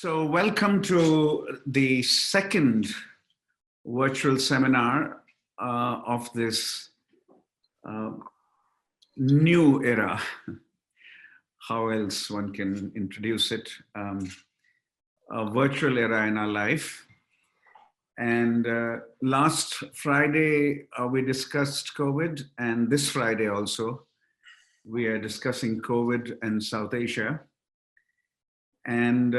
So welcome to the second virtual seminar of this uh, new era. How else one can introduce it? A virtual era in our life. And last Friday, we discussed COVID, and this Friday also, we are discussing COVID and South Asia. And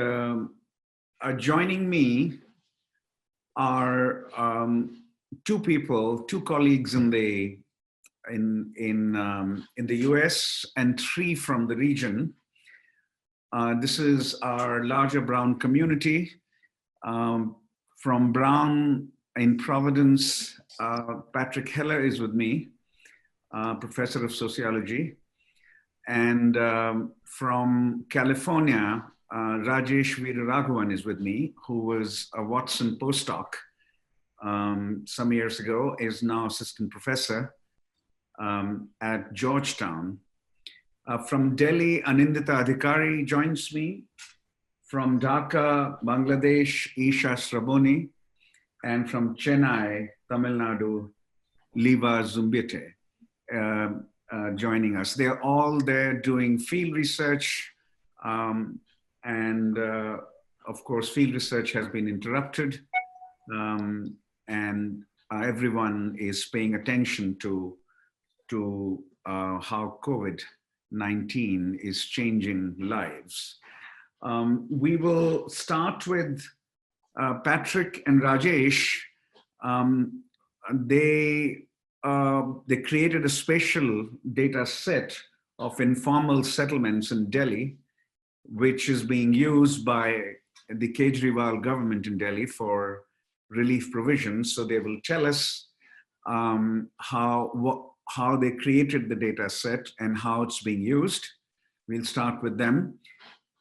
joining me are two people, two colleagues in the US and three from the region. This is our larger Brown community. From Brown in Providence, Patrick Heller is with me, professor of sociology. And from California, Rajesh Veeraraghavan is with me, who was a Watson postdoc some years ago, is now assistant professor at Georgetown. From Delhi, Anindita Adhikari joins me. From Dhaka, Bangladesh, Isha Sraboni. And from Chennai, Tamil Nadu, Liva Zumbite. Joining us. They're all there doing field research, and of course, field research has been interrupted, and everyone is paying attention to how COVID-19 is changing lives. We will start with Patrick and Rajesh. They created a special data set of informal settlements in Delhi, which is being used by the Kejriwal government in Delhi for relief provisions. So they will tell us how they created the data set and how it's being used. We'll start with them.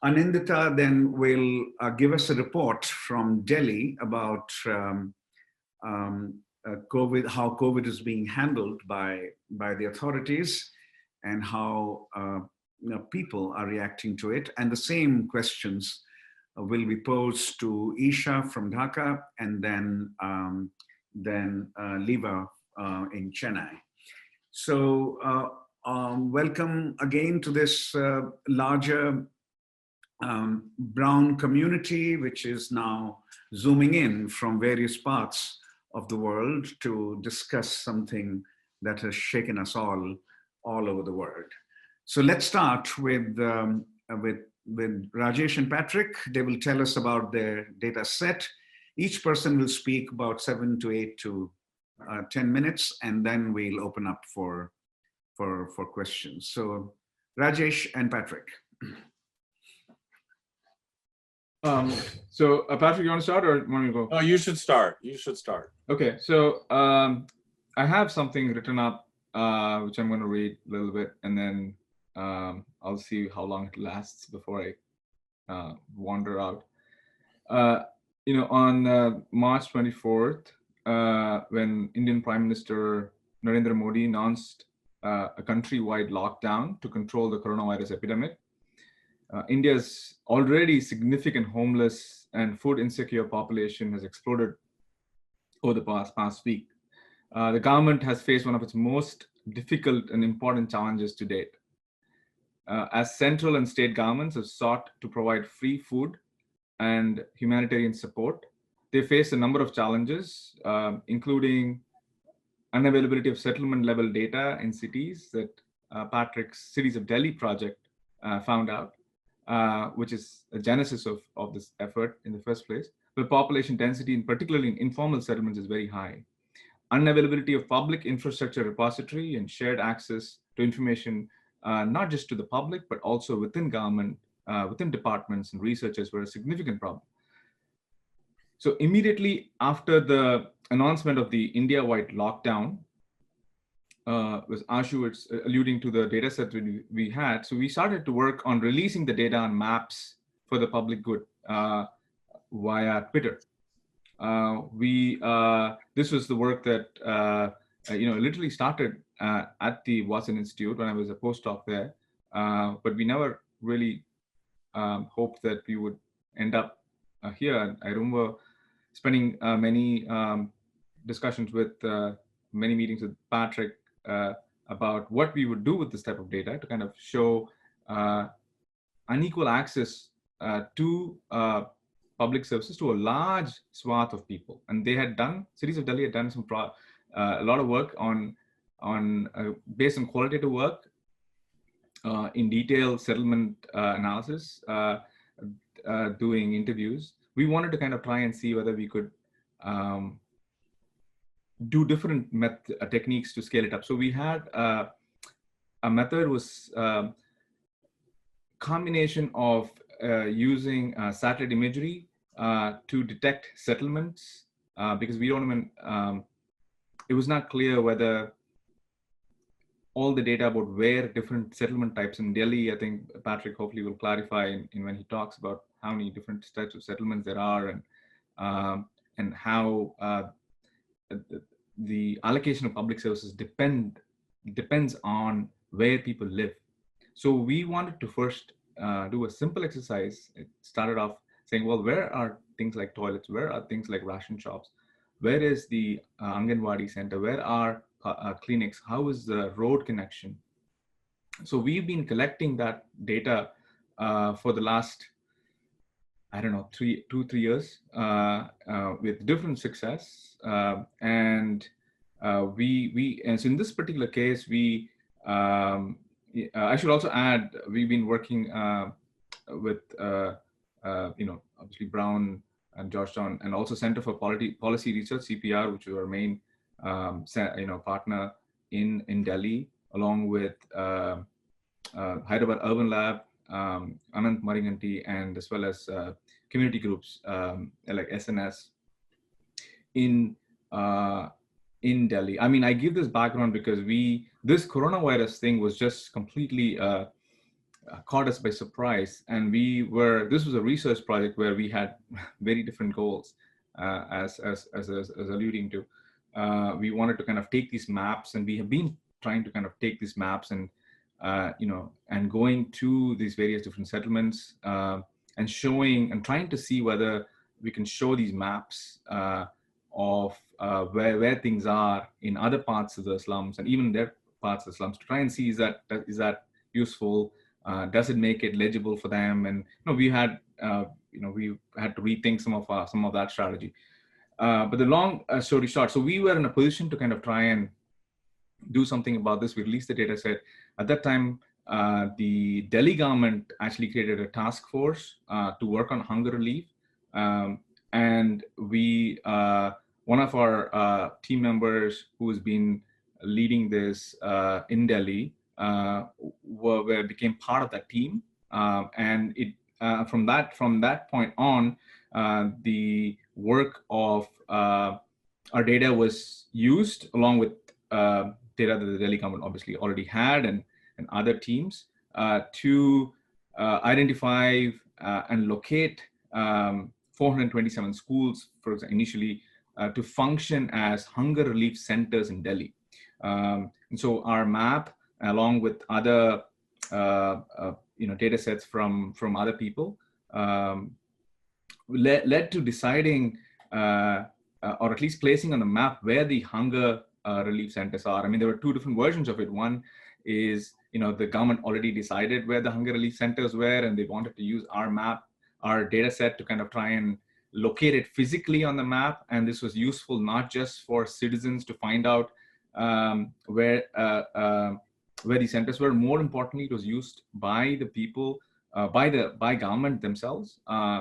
Anindita then will give us a report from Delhi about COVID, how COVID is being handled by the authorities, and how people are reacting to it. And the same questions will be posed to Isha from Dhaka, and then Liva in Chennai. So welcome again to this larger Brown community, which is now zooming in from various parts of the world to discuss something that has shaken us all over the world. So let's start with Rajesh and Patrick. They will tell us about their data set. Each person will speak about 7 to 8 to 10 minutes, and then we'll open up for questions. So Rajesh and Patrick. Patrick, you want to start or want me to go? Oh, you should start. You should start. Okay, so I have something written up, which I'm going to read a little bit, and then I'll see how long it lasts before I wander out. On March 24th, when Indian Prime Minister Narendra Modi announced a countrywide lockdown to control the coronavirus epidemic, India's already significant homeless and food insecure population has exploded over the past week. The government has faced one of its most difficult and important challenges to date. As central and state governments have sought to provide free food and humanitarian support, they face a number of challenges, including unavailability of settlement level data in cities that Patrick's Cities of Delhi project found out, which is a genesis of this effort in the first place. The population density, particularly in informal settlements, is very high. Unavailability of public infrastructure repository and shared access to information, not just to the public, but also within government, within departments and researchers, were a significant problem. So immediately after the announcement of the India-wide lockdown, was Ashu was alluding to the data set we had. So we started to work on releasing the data on maps for the public good via Twitter. This was the work that literally started at the Watson Institute when I was a postdoc there, but we never really hoped that we would end up here. I remember spending many discussions with many meetings with Patrick about what we would do with this type of data to kind of show unequal access to public services to a large swath of people. And they had done, cities of Delhi had done a lot of work on based on qualitative work in detailed settlement analysis, doing interviews. We wanted to kind of try and see whether we could do different techniques to scale it up. So we had a method was combination of using satellite imagery to detect settlements because we don't even, it was not clear whether all the data about where different settlement types in Delhi, I think Patrick hopefully will clarify in when he talks about how many different types of settlements there are and how the allocation of public services depends on where people live. So we wanted to first do a simple exercise. It started off saying, well, where are things like toilets? Where are things like ration shops? Where is the Anganwadi center? Where are clinics? How is the road connection? So we've been collecting that data for the last, I don't know, 2-3 years with different success. And so in this particular case, I should also add, we've been working with, obviously Brown and Georgetown, and also Center for Policy Research, CPR, which is our main, partner in Delhi, along with Hyderabad Urban Lab, Anant Mariganti, and as well as community groups like SNS in Delhi. I mean, I give this background because this coronavirus thing was just completely caught us by surprise, and this was a research project where we had very different goals, as alluding to. We wanted to kind of take these maps, and we have been trying to kind of take these maps and and going to these various different settlements and showing and trying to see whether we can show these maps of where things are in other parts of the slums and even their parts of the slums, to try and see is that useful. Does it make it legible for them? And we had we had to rethink some of that strategy. But the long story short, so we were in a position to kind of try and do something about this. We released the data set. At that time, the Delhi government actually created a task force to work on hunger relief. And one of our team members who has been leading this in Delhi became part of that team. And from that point on, the work of our data was used along with data that the Delhi government obviously already had and other teams to identify and locate 427 schools, for example, initially to function as hunger relief centers in Delhi. And so our map, along with other data sets from other people, led to deciding or at least placing on the map where the hunger relief centers are. I mean, there were two different versions of it. One is, the government already decided where the hunger relief centers were, and they wanted to use our map, our data set, to kind of try and locate it physically on the map. And this was useful not just for citizens to find out where these centers were. More importantly, it was used by the people, by government themselves,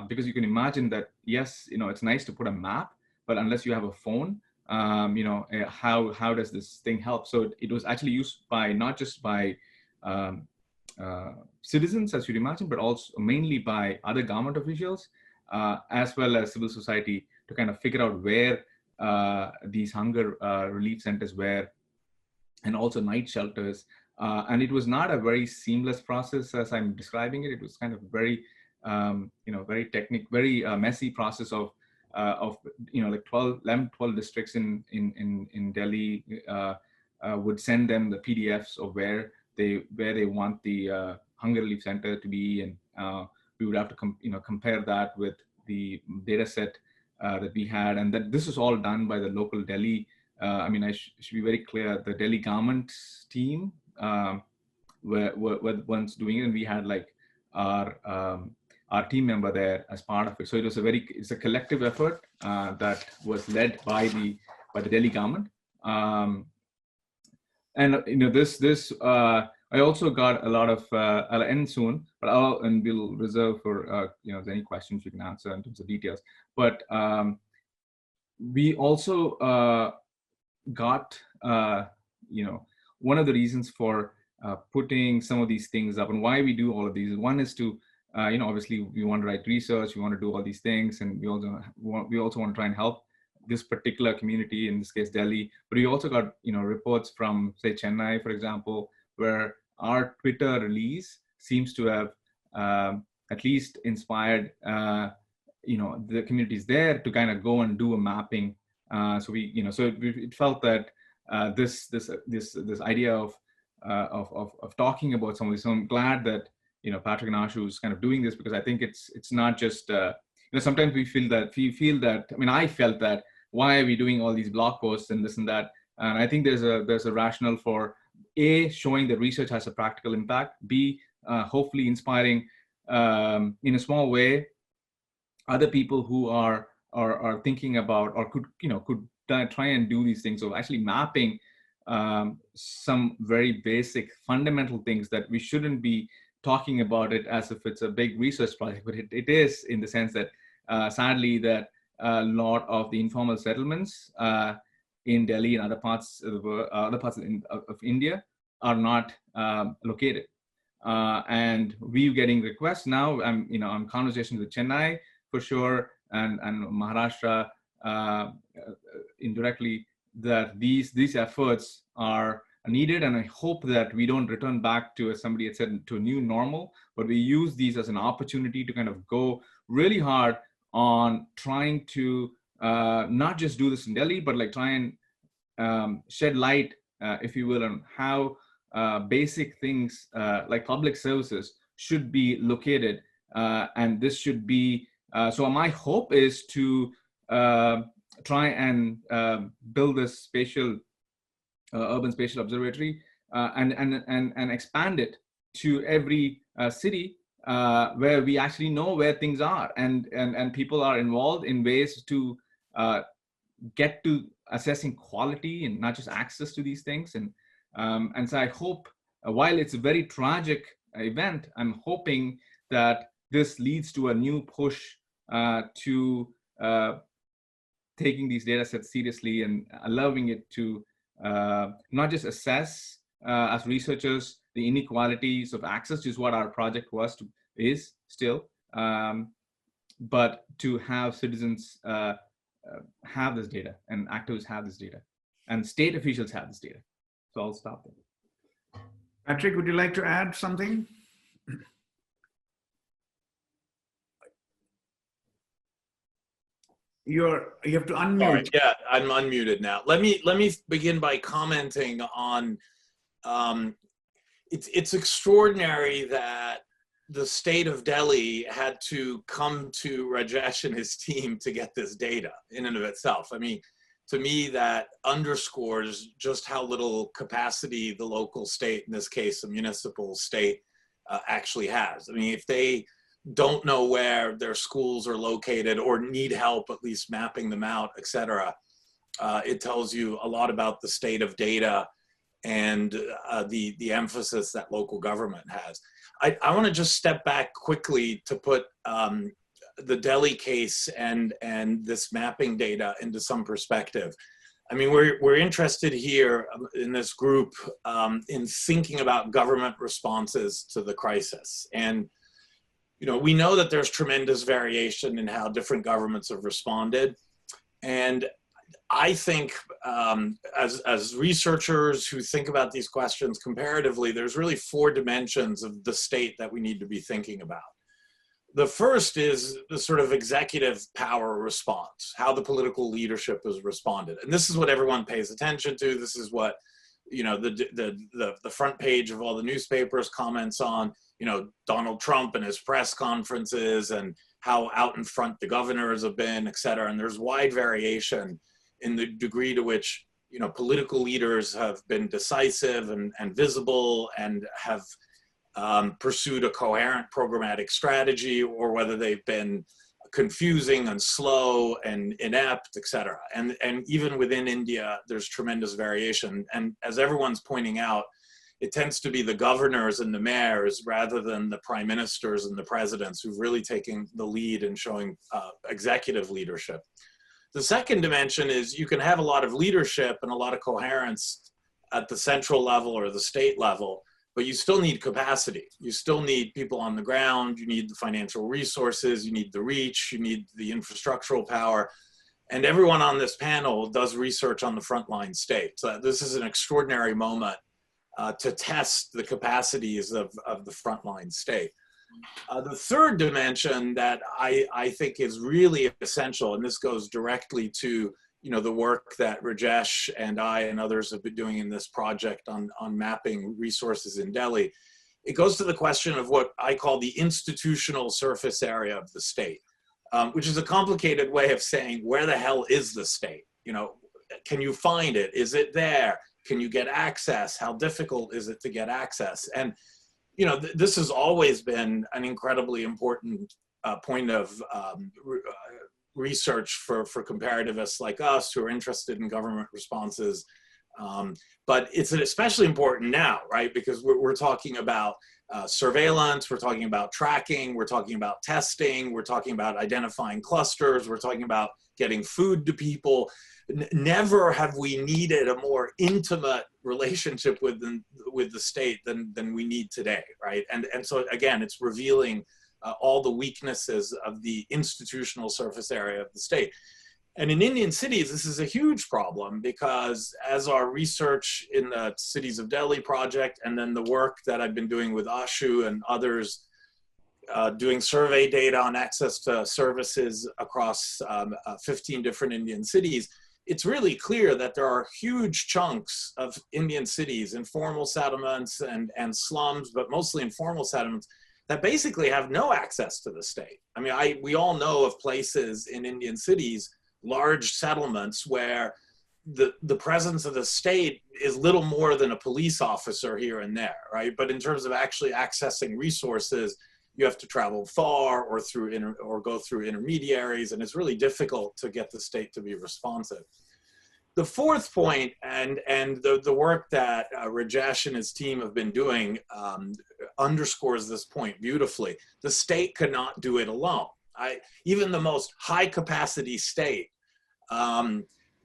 because you can imagine that, yes, it's nice to put a map, but unless you have a phone, how does this thing help? So it was actually used by not just by citizens, as you'd imagine, but also mainly by other government officials, as well as civil society, to kind of figure out where these hunger relief centers were, and also night shelters. And it was not a very seamless process as I'm describing it. It was kind of very, very technical, very messy process of like 11, 12 districts in Delhi would send them the PDFs of where they want the hunger relief center to be, and we would have to compare that with the data set that we had, and that this is all done by the local Delhi. I mean, I should be very clear. The Delhi government's team were once doing it, and we had like our team member there as part of it. So it's a collective effort that was led by the Delhi government. And this I also got a lot of I'll end soon, but we'll reserve for any questions you can answer in terms of details. But we also got one of the reasons for putting some of these things up and why we do all of these. One is to obviously we want to write research, we want to do all these things, and we also want to try and help this particular community, in this case Delhi. But we also got reports from, say, Chennai, for example, where our Twitter release seems to have at least inspired the communities there to kind of go and do a mapping. So it felt that this idea of talking about some of this. So I'm glad that Patrick and Ashu is kind of doing this, because I think it's not just sometimes we feel that I mean, I felt that, why are we doing all these blog posts and this and that? And I think there's a rationale for A, showing that research has a practical impact, B, hopefully inspiring in a small way other people who are thinking about, or could try and do these things of actually mapping some very basic fundamental things that we shouldn't be talking about it as if it's a big research project, but it is, in the sense that sadly that a lot of the informal settlements in Delhi and other parts of of India are not located, and we're getting requests now. I'm conversations with Chennai for sure, and Maharashtra indirectly, that these efforts are needed, and I hope that we don't return back to, as somebody had said, to a new normal, but we use these as an opportunity to kind of go really hard on trying to not just do this in Delhi, but like try and shed light, if you will, on how basic things like public services should be located, and this should be. So my hope is to try and build this spatial urban spatial observatory and expand it to every city where we actually know where things are, and people are involved in ways to get to assessing quality and not just access to these things. And so I hope, while it's a very tragic event, I'm hoping that this leads to a new push to taking these data sets seriously and allowing it to not just assess as researchers the inequalities of access, which is what our project is still, but to have citizens have this data, and activists have this data, and state officials have this data. So I'll stop there. Patrick, would you like to add something? You have to unmute. Sorry, yeah, I'm unmuted now. Let me begin by commenting on it's extraordinary that the state of Delhi had to come to Rajesh and his team to get this data in and of itself. I mean, to me, that underscores just how little capacity the local state, in this case, the municipal state, actually has. I mean, if they don't know where their schools are located or need help at least mapping them out, et cetera, it tells you a lot about the state of data and the emphasis that local government has. I want to just step back quickly to put the Delhi case and this mapping data into some perspective. I mean, we're interested here in this group in thinking about government responses to the crisis. And we know that there's tremendous variation in how different governments have responded. And I think as researchers who think about these questions comparatively, there's really 4 dimensions of the state that we need to be thinking about. The first is the sort of executive power response, how the political leadership has responded. And this is what everyone pays attention to. This is what, the front page of all the newspapers comments on, Donald Trump and his press conferences and how out in front the governors have been, et cetera. And there's wide variation in the degree to which, you know, political leaders have been decisive and visible and have pursued a coherent programmatic strategy, or whether they've been confusing and slow and inept, et cetera. And even within India, there's tremendous variation. And as everyone's pointing out, it tends to be the governors and the mayors rather than the prime ministers and the presidents who've really taken the lead in showing executive leadership. The second dimension is you can have a lot of leadership and a lot of coherence at the central level or the state level, but you still need capacity. You still need people on the ground. You need the financial resources. You need the reach. You need the infrastructural power. And everyone on this panel does research on the frontline state. So this is an extraordinary moment to test the capacities of the frontline state. The third dimension that I think is really essential, and this goes directly to, you know, the work that Rajesh and I and others have been doing in this project on mapping resources in Delhi, it goes to the question of what I call the institutional surface area of the state, which is a complicated way of saying, where the hell is the state? You know, can you find it? Is it there? Can you get access? How difficult is it to get access? And, you know, this has always been an incredibly important point of research for comparativists like us who are interested in government responses. But it's especially important now, right? Because we're talking about surveillance, we're talking about tracking, we're talking about testing, we're talking about identifying clusters, we're talking about getting food to people. Never have we needed a more intimate relationship with the state than we need today, right? And so again, it's revealing all the weaknesses of the institutional surface area of the state. And in Indian cities, this is a huge problem because as our research in the Cities of Delhi project, and then the work that I've been doing with Ashu and others, doing survey data on access to services across 15 different Indian cities, it's really clear that there are huge chunks of Indian cities, informal settlements and slums, but mostly informal settlements, that basically have no access to the state. I mean, we all know of places in Indian cities, large settlements, where the presence of the state is little more than a police officer here and there, right? But in terms of actually accessing resources, you have to travel far or go through intermediaries, and it's really difficult to get the state to be responsive. The fourth point, and the work that Rajesh and his team have been doing underscores this point beautifully. The state cannot do it alone. Even the most high capacity state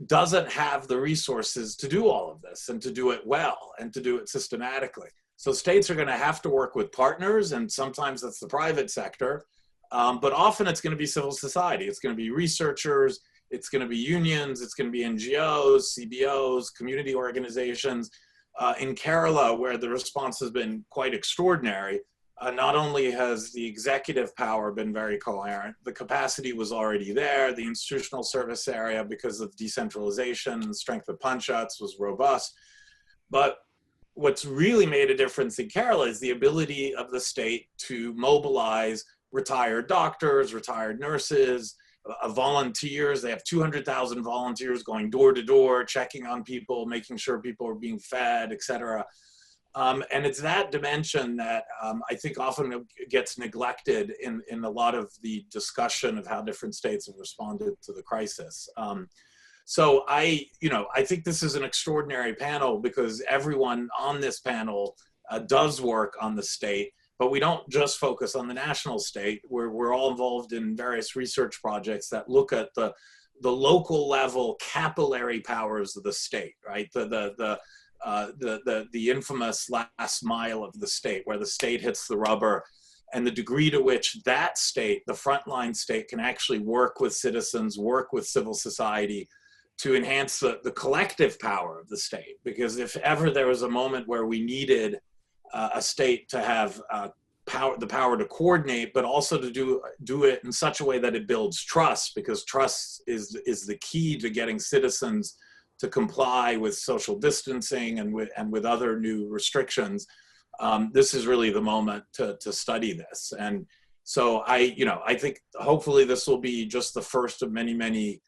doesn't have the resources to do all of this and to do it well and to do it systematically. So states are going to have to work with partners, and sometimes that's the private sector, but often it's going to be civil society. It's going to be researchers, it's going to be unions, it's going to be NGOs, CBOs, community organizations. In Kerala, where the response has been quite extraordinary, not only has the executive power been very coherent, the capacity was already there, the institutional service area, because of decentralization and strength of Panchayats, was robust. But what's really made a difference in Kerala is the ability of the state to mobilize retired doctors, retired nurses, volunteers. They have 200,000 volunteers going door to door, checking on people, making sure people are being fed, et cetera. And it's that dimension that I think often gets neglected in a lot of the discussion of how different states have responded to the crisis. So I think this is an extraordinary panel because everyone on this panel does work on the state, but we don't just focus on the national state. We're all involved in various research projects that look at the local level capillary powers of the state, right? The infamous last mile of the state, where the state hits the rubber, and the degree to which that state, the frontline state, can actually work with citizens, work with civil society to enhance the collective power of the state. Because if ever there was a moment where we needed a state to have the power to coordinate, but also to do it in such a way that it builds trust, because trust is the key to getting citizens to comply with social distancing and with other new restrictions. This is really the moment to study this. And So I think hopefully this will be just the first of many, many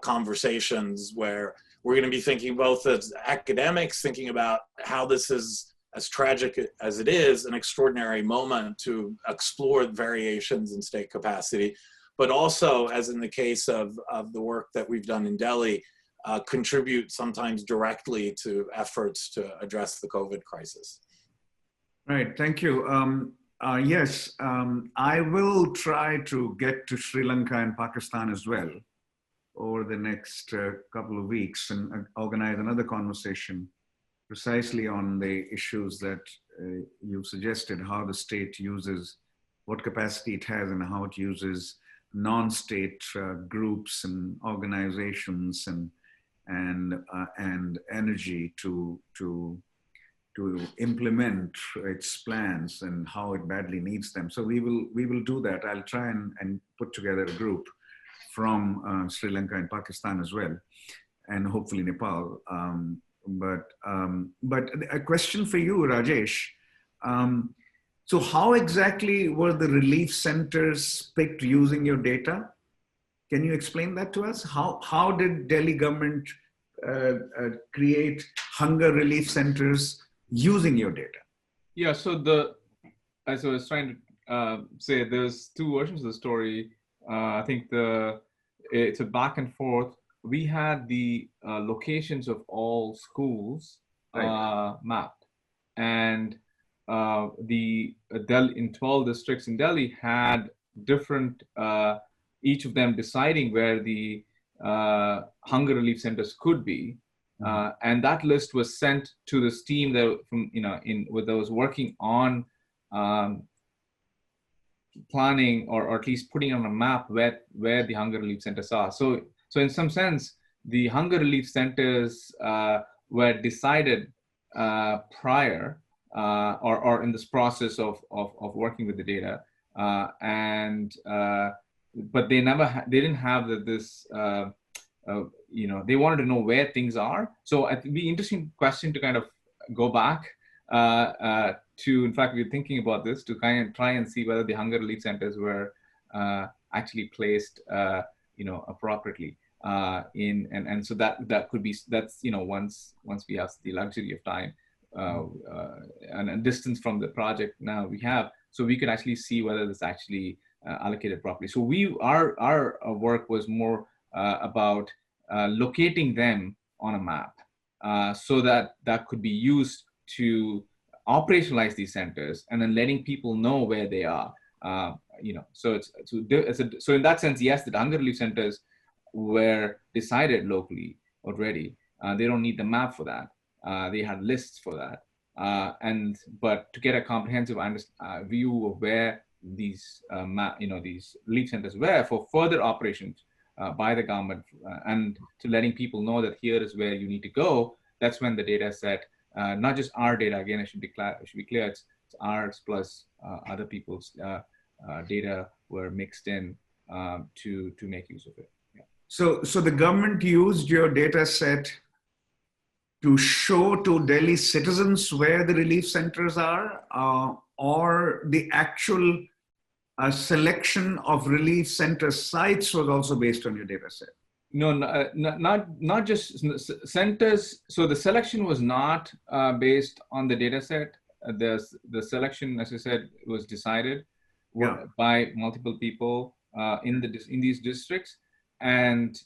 conversations where we're going to be thinking both as academics, thinking about how this is, as tragic as it is, an extraordinary moment to explore variations in state capacity, but also, as in the case of the work that we've done in Delhi, contribute sometimes directly to efforts to address the COVID crisis. Right, thank you. Yes, I will try to get to Sri Lanka and Pakistan as well over the next couple of weeks and organize another conversation precisely on the issues that you suggested, how the state uses, what capacity it has and how it uses non-state groups and organizations and energy to implement its plans and how it badly needs them. So we will do that. I'll try and put together a group from Sri Lanka and Pakistan as well, and hopefully Nepal. But a question for you, Rajesh. So how exactly were the relief centers picked using your data? Can you explain that to us? How did Delhi government create hunger relief centers using your data? Yeah, so as I was trying to say, there's two versions of the story. I think it's a back and forth. We had the locations of all schools mapped, and in 12 districts in Delhi had different, each of them deciding where the hunger relief centers could be. And that list was sent to this team that was working on planning or at least putting on a map where the hunger relief centers are. So in some sense, the hunger relief centers were decided prior or in this process of working with the data, but they didn't have this. They wanted to know where things are. So I think it'd be an interesting question to kind of go back to, in fact, we're thinking about this to kind of try and see whether the hunger relief centers were actually placed, appropriately and so that could be, that's, once we have the luxury of time and a distance from the project now we have, so we could actually see whether this actually allocated properly. So our work was more about locating them on a map so that that could be used to operationalize these centers and then letting people know where they are. So in that sense, yes, the hunger relief centers were decided locally already. They don't need the map for that. They had lists for that. But to get a comprehensive view of where these these relief centers were for further operations by the government and to letting people know that here is where you need to go, that's when the data set, not just our data, again, it should be clear, it's ours plus other people's data were mixed in to make use of it. Yeah. So the government used your data set to show to Delhi citizens where the relief centers are, or the actual selection of relief center sites was also based on your data set? No, not just centers. So the selection was not based on the data set. The selection, as I said, was decided by multiple people in these districts, and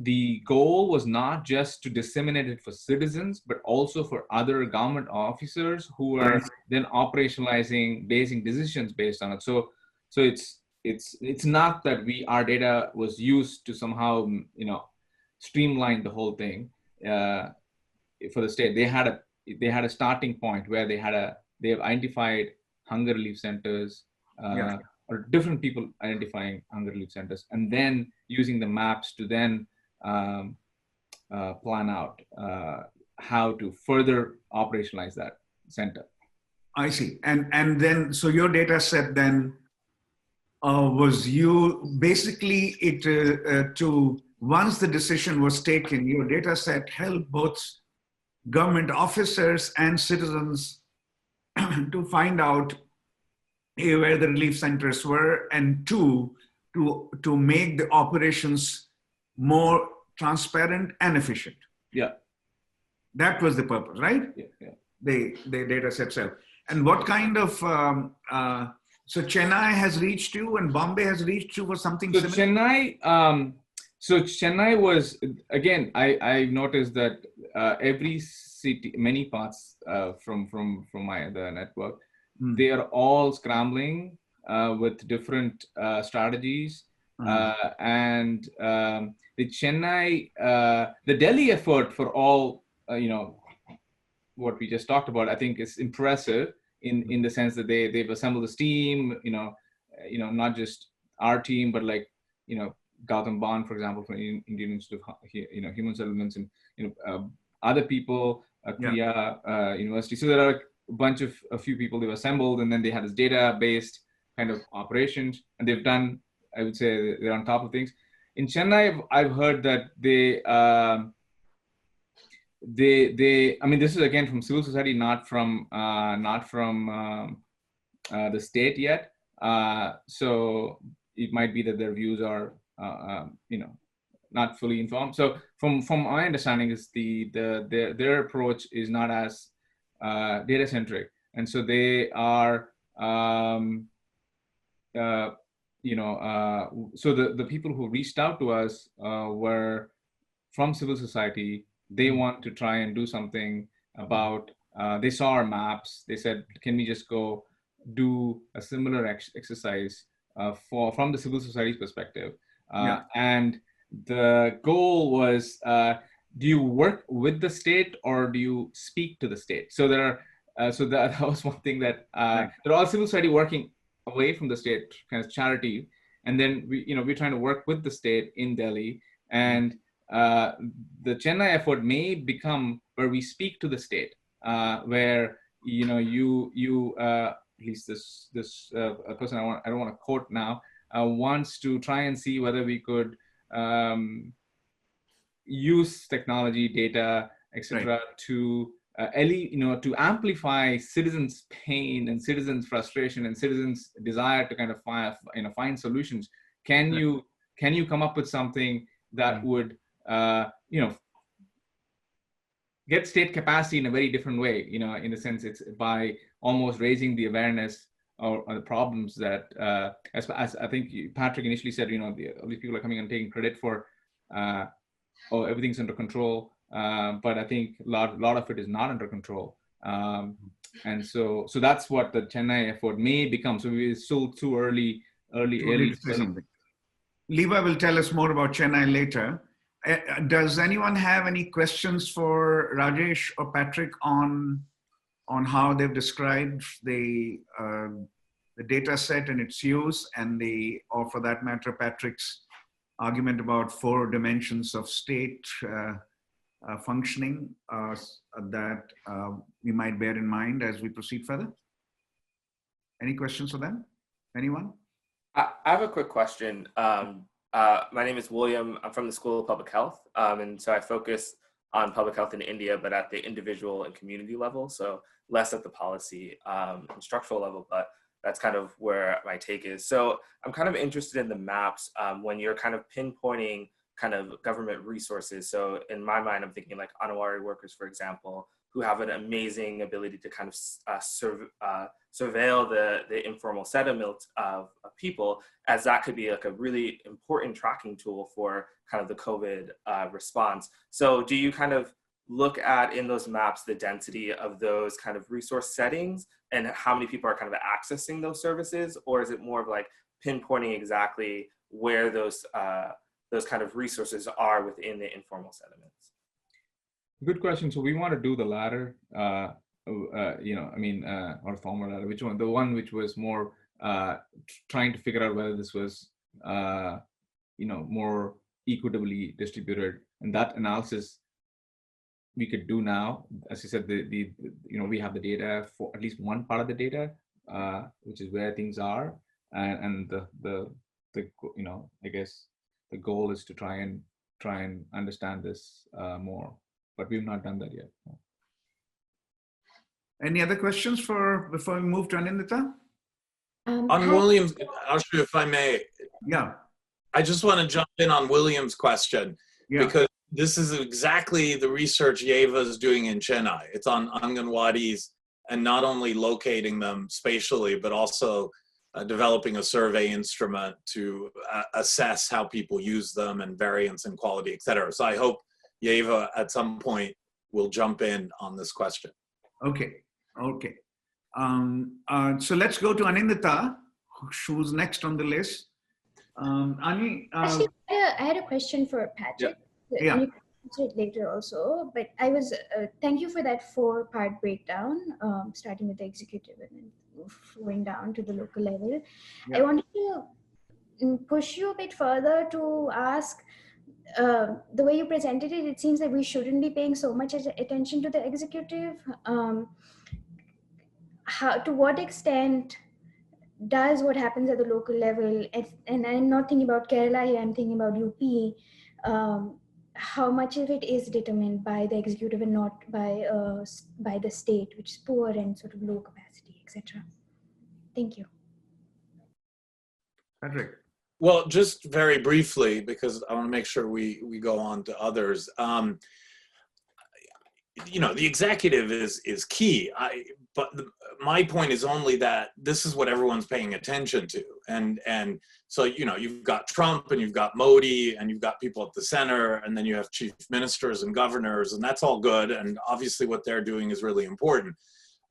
the goal was not just to disseminate it for citizens, but also for other government officers who are then operationalizing, basing decisions based on it. So it's not that our data was used to somehow streamline the whole thing for the state. They had a starting point where they have identified hunger relief centers or different people identifying hunger relief centers, and then using the maps to then plan out how to further operationalize that center. I see. And then, so your data set then was basically once the decision was taken, your data set helped both government officers and citizens to find out where the relief centers were, and two, to make the operations more transparent and efficient. Yeah. That was the purpose, right? Yeah. Yeah. The data set itself. And what kind of, so Chennai has reached you and Bombay has reached you for something So similar? Chennai was, again, I noticed that every city, many parts from my the network, they are all scrambling with different strategies. And the Chennai, the Delhi effort for all, what we just talked about, I think is impressive in the sense that they've assembled this team, not just our team, but like, Gautam Bond, for example, from Indian Institute of Human Settlements, and other people, Kriya University. So there are a few people they've assembled, and then they had this data-based kind of operations, and they've done, I would say, they're on top of things. In Chennai, I've heard that they I mean, this is again from civil society, not from the state yet. So it might be that their views are, not fully informed. So from my understanding is their approach is not as data centric, and so they are, so the people who reached out to us were from civil society. They want to try and do something about, they saw our maps. They said, can we just go do a similar exercise from the civil society's perspective? And the goal was, do you work with the state or do you speak to the state? So there are, so that was one thing that they're all civil society working away from the state, kind of charity. And then we're trying to work with the state in Delhi. And the Chennai effort may become where we speak to the state, where you at least this person I don't want to quote now wants to try and see whether we could use technology, data, etc., to to amplify citizens' pain and citizens' frustration and citizens' desire to kind of find solutions. Can you come up with something that would get state capacity in a very different way, in the sense it's by almost raising the awareness or the problems that, as I think Patrick initially said, all these people are coming and taking credit for, everything's under control, but I think a lot of it is not under control. And so that's what the Chennai effort may become. So we're still too early. Liva will tell us more about Chennai later. Does anyone have any questions for Rajesh or Patrick on how they've described the data set and its use, and or for that matter, Patrick's argument about 4 dimensions of state functioning that we might bear in mind as we proceed further? Any questions for them? Anyone? I have a quick question. My name is William. I'm from the School of Public Health. And so I focus on public health in India, but at the individual and community level. So less at the policy and structural level, but that's kind of where my take is. So I'm kind of interested in the maps when you're kind of pinpointing kind of government resources. So in my mind, I'm thinking like Anwari workers, for example, who have an amazing ability to kind of surveil the informal settlement of people, as that could be like a really important tracking tool for kind of the COVID response. So do you kind of look at in those maps the density of those kind of resource settings and how many people are kind of accessing those services? Or is it more of like pinpointing exactly where those kind of resources are within the informal settlements? Good question. So we want to do the latter, or former latter. Which one? The one which was more trying to figure out whether this was, more equitably distributed, and that analysis we could do now. As you said, we have the data for at least one part of the data, which is where things are, and the I guess the goal is to try and understand this more. But we've not done that yet. Any other questions before we move to Anindita? On Hi. Williams, Ashra, if I may, Yeah, I just want to jump in on William's question, yeah. because this is exactly the research Yeva is doing in Chennai. It's on Anganwadis and not only locating them spatially, but also developing a survey instrument to assess how people use them and variance in quality, et cetera. So I hope Yeva at some point will jump in on this question. Okay, okay. So let's go to Anindita, who's next on the list. Ani, Actually, I had a question for Patrick. Yeah. You can answer it later also, but I was, thank you for that 4-part breakdown, starting with the executive and then flowing down to the local level. Yeah. I wanted to push you a bit further to ask, the way you presented it, it seems that we shouldn't be paying so much attention to the executive. To what extent does what happens at the local level, and I'm not thinking about Kerala here, I'm thinking about UP, how much of it is determined by the executive and not by the state, which is poor and sort of low capacity, etc. Thank you. Patrick. Well, just very briefly, because I want to make sure we go on to others. You know, the executive is key. But my point is only that this is what everyone's paying attention to. And so, you know, you've got Trump and you've got Modi and you've got people at the center, and then you have chief ministers and governors, and that's all good. And obviously what they're doing is really important.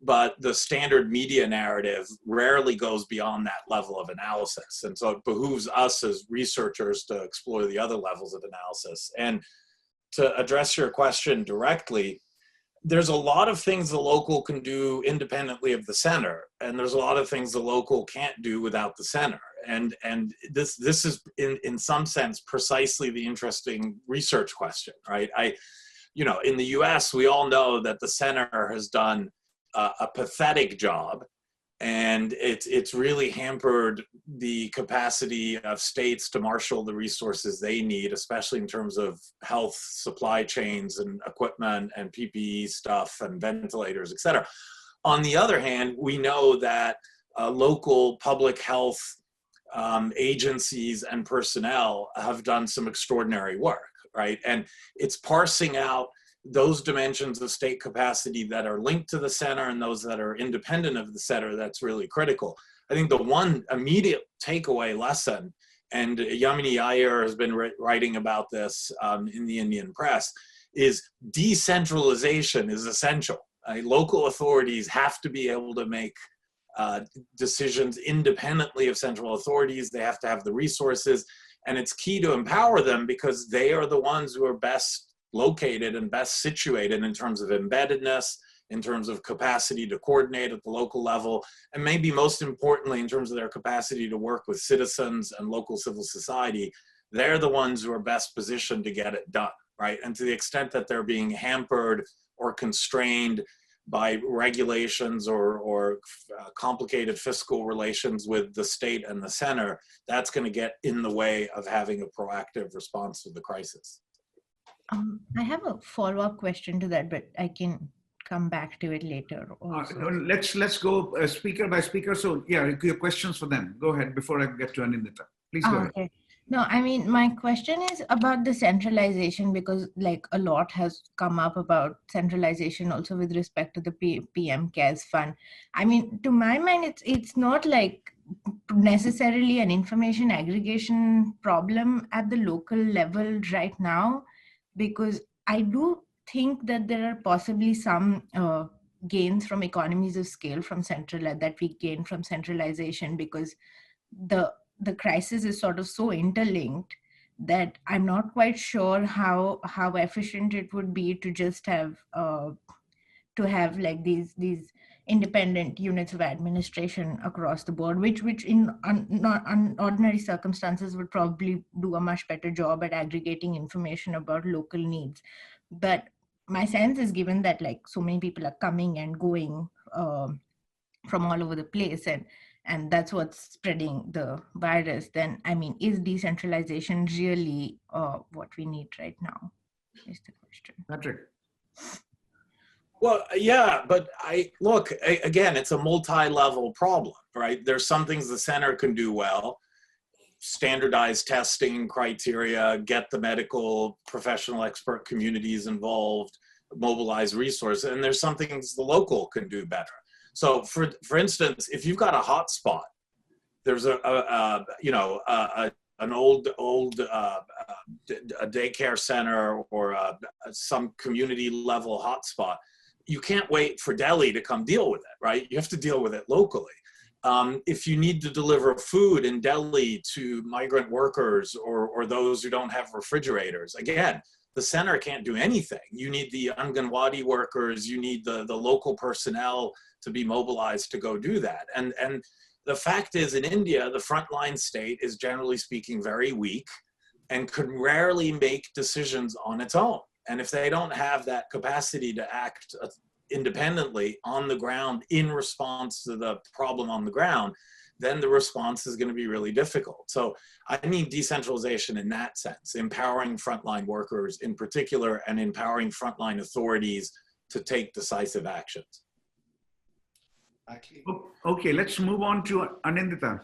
But the standard media narrative rarely goes beyond that level of analysis. And so it behooves us as researchers to explore the other levels of analysis. And to address your question directly, there's a lot of things the local can do independently of the center, and there's a lot of things the local can't do without the center. And this is in some sense precisely the interesting research question, right? You know, in the US, we all know that the center has done a pathetic job, and it's really hampered the capacity of states to marshal the resources they need, especially in terms of health supply chains and equipment and PPE stuff and ventilators, et cetera. On the other hand, we know that local public health agencies and personnel have done some extraordinary work, right? And it's parsing out those dimensions of state capacity that are linked to the center and those that are independent of the center that's really critical. I think the one immediate takeaway lesson, and Yamini Iyer has been writing about this in the Indian press, is decentralization is essential. Local authorities have to be able to make decisions independently of central authorities. They have to have the resources, and it's key to empower them because they are the ones who are best located and best situated in terms of embeddedness, in terms of capacity to coordinate at the local level, and maybe most importantly, in terms of their capacity to work with citizens and local civil society. They're the ones who are best positioned to get it done, right? And to the extent that they're being hampered or constrained by regulations or complicated fiscal relations with the state and the center, that's going to get in the way of having a proactive response to the crisis. I have a follow-up question to that, but I can come back to it later also. Let's go speaker by speaker. So yeah, your questions for them. Go ahead before I get to Anindita. Please go ahead. Okay. No, I mean, my question is about the centralization, because like a lot has come up about centralization also with respect to the PM CARES fund. I mean, to my mind, it's not like necessarily an information aggregation problem at the local level right now, because I do think that there are possibly some gains from economies of scale from that we gain from centralization, because the crisis is sort of so interlinked that I'm not quite sure how efficient it would be to just have like these independent units of administration across the board, which in ordinary circumstances would probably do a much better job at aggregating information about local needs. But my sense is, given that like so many people are coming and going from all over the place, and that's what's spreading the virus, then I mean, is decentralization really what we need right now? Is the question. Patrick. Well, yeah, but again, it's a multi-level problem, right? There's some things the center can do well, standardized testing criteria, get the medical professional expert communities involved, mobilize resources, and there's some things the local can do better. So for instance, if you've got a hotspot, there's an old a daycare center or some community level hotspot, you can't wait for Delhi to come deal with it, right? You have to deal with it locally. If you need to deliver food in Delhi to migrant workers or those who don't have refrigerators, again, the center can't do anything. You need the Anganwadi workers, you need the local personnel to be mobilized to go do that. And the fact is, in India, the frontline state is generally speaking very weak and can rarely make decisions on its own. And if they don't have that capacity to act independently on the ground in response to the problem on the ground, then the response is going to be really difficult. So I need decentralization in that sense, empowering frontline workers in particular and empowering frontline authorities to take decisive actions. Okay, let's move on to Anindita.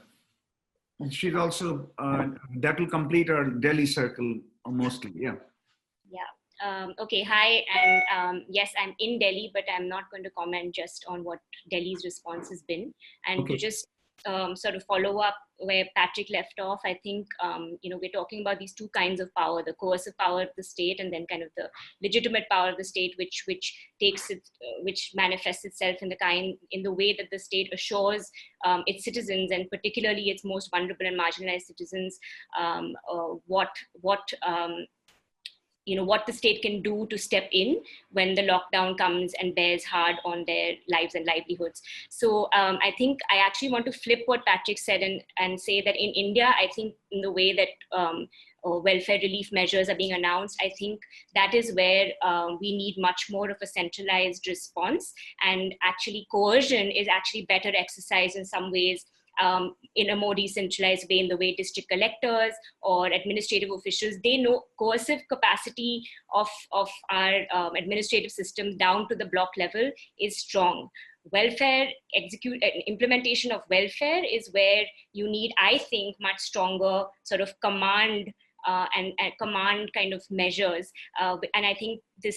She's also, that will complete our Delhi circle mostly, yeah. Yeah. Okay, hi, and yes, I'm in Delhi, but I'm not going to comment just on what Delhi's response has been. And Okay. to just sort of follow up where Patrick left off, I think, we're talking about these two kinds of power, the coercive power of the state and then kind of the legitimate power of the state, which takes it, which manifests itself in the way that the state assures its citizens, and particularly its most vulnerable and marginalized citizens, what the state can do to step in when the lockdown comes and bears hard on their lives and livelihoods. So I think I actually want to flip what Patrick said and say that in India, I think in the way that welfare relief measures are being announced, I think that is where we need much more of a centralized response, and actually coercion is actually better exercised in some ways in a more decentralized way, in the way district collectors or administrative officials, they know coercive capacity of our administrative system down to the block level is strong. Welfare implementation of welfare is where you need, I think, much stronger sort of command and command kind of measures, and I think the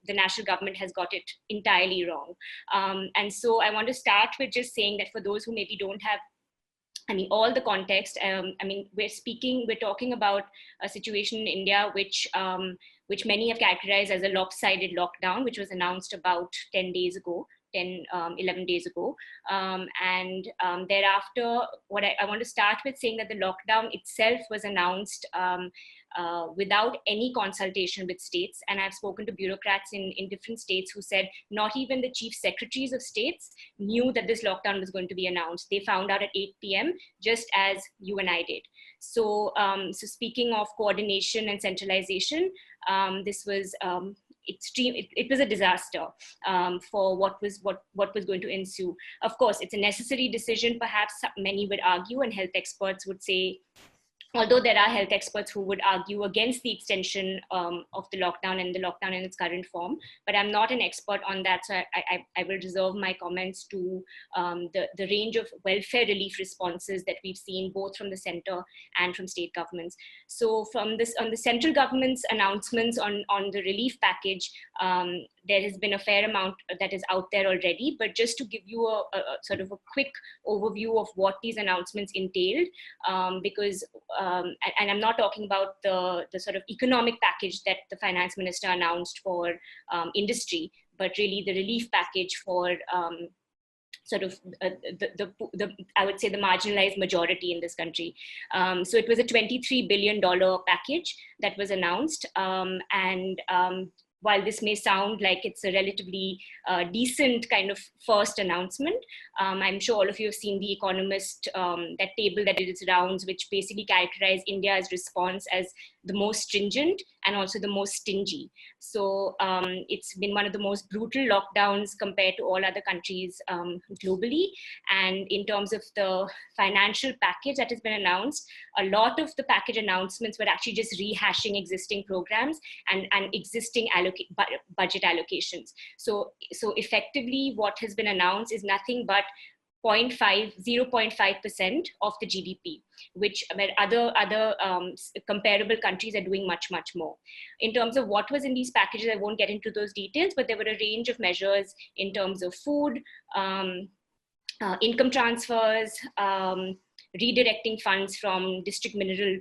national government has got it entirely wrong. And so I want to start with just saying that for those who maybe don't have, all the context, we're talking about a situation in India which many have characterized as a lopsided lockdown, which was announced about 11 days ago. And thereafter, what I want to start with saying that the lockdown itself was announced without any consultation with states. And I've spoken to bureaucrats in different states who said not even the chief secretaries of states knew that this lockdown was going to be announced. They found out at 8 p.m., just as you and I did. So, speaking of coordination and centralization, this was extreme. It was a disaster for what was going to ensue. Of course, it's a necessary decision. Perhaps many would argue, and health experts would say, although there are health experts who would argue against the extension of the lockdown and the lockdown in its current form, but I'm not an expert on that, so I will reserve my comments to the range of welfare relief responses that we've seen both from the center and from state governments. So on the central government's announcements on the relief package, there has been a fair amount that is out there already, but just to give you a sort of a quick overview of what these announcements entailed, because and I'm not talking about the sort of economic package that the finance minister announced for industry, but really the relief package for sort of I would say the marginalized majority in this country. So it was a $23 billion package that was announced, and while this may sound like it's a relatively decent kind of first announcement, I'm sure all of you have seen The Economist, that table that did its rounds, which basically characterized India's response as the most stringent and also the most stingy. So it's been one of the most brutal lockdowns compared to all other countries globally. And in terms of the financial package that has been announced, a lot of the package announcements were actually just rehashing existing programs and existing budget allocations. So effectively what has been announced is nothing but 0.5% of the GDP, which where other comparable countries are doing much, much more. In terms of what was in these packages, I won't get into those details, but there were a range of measures in terms of food, income transfers, redirecting funds from district mineral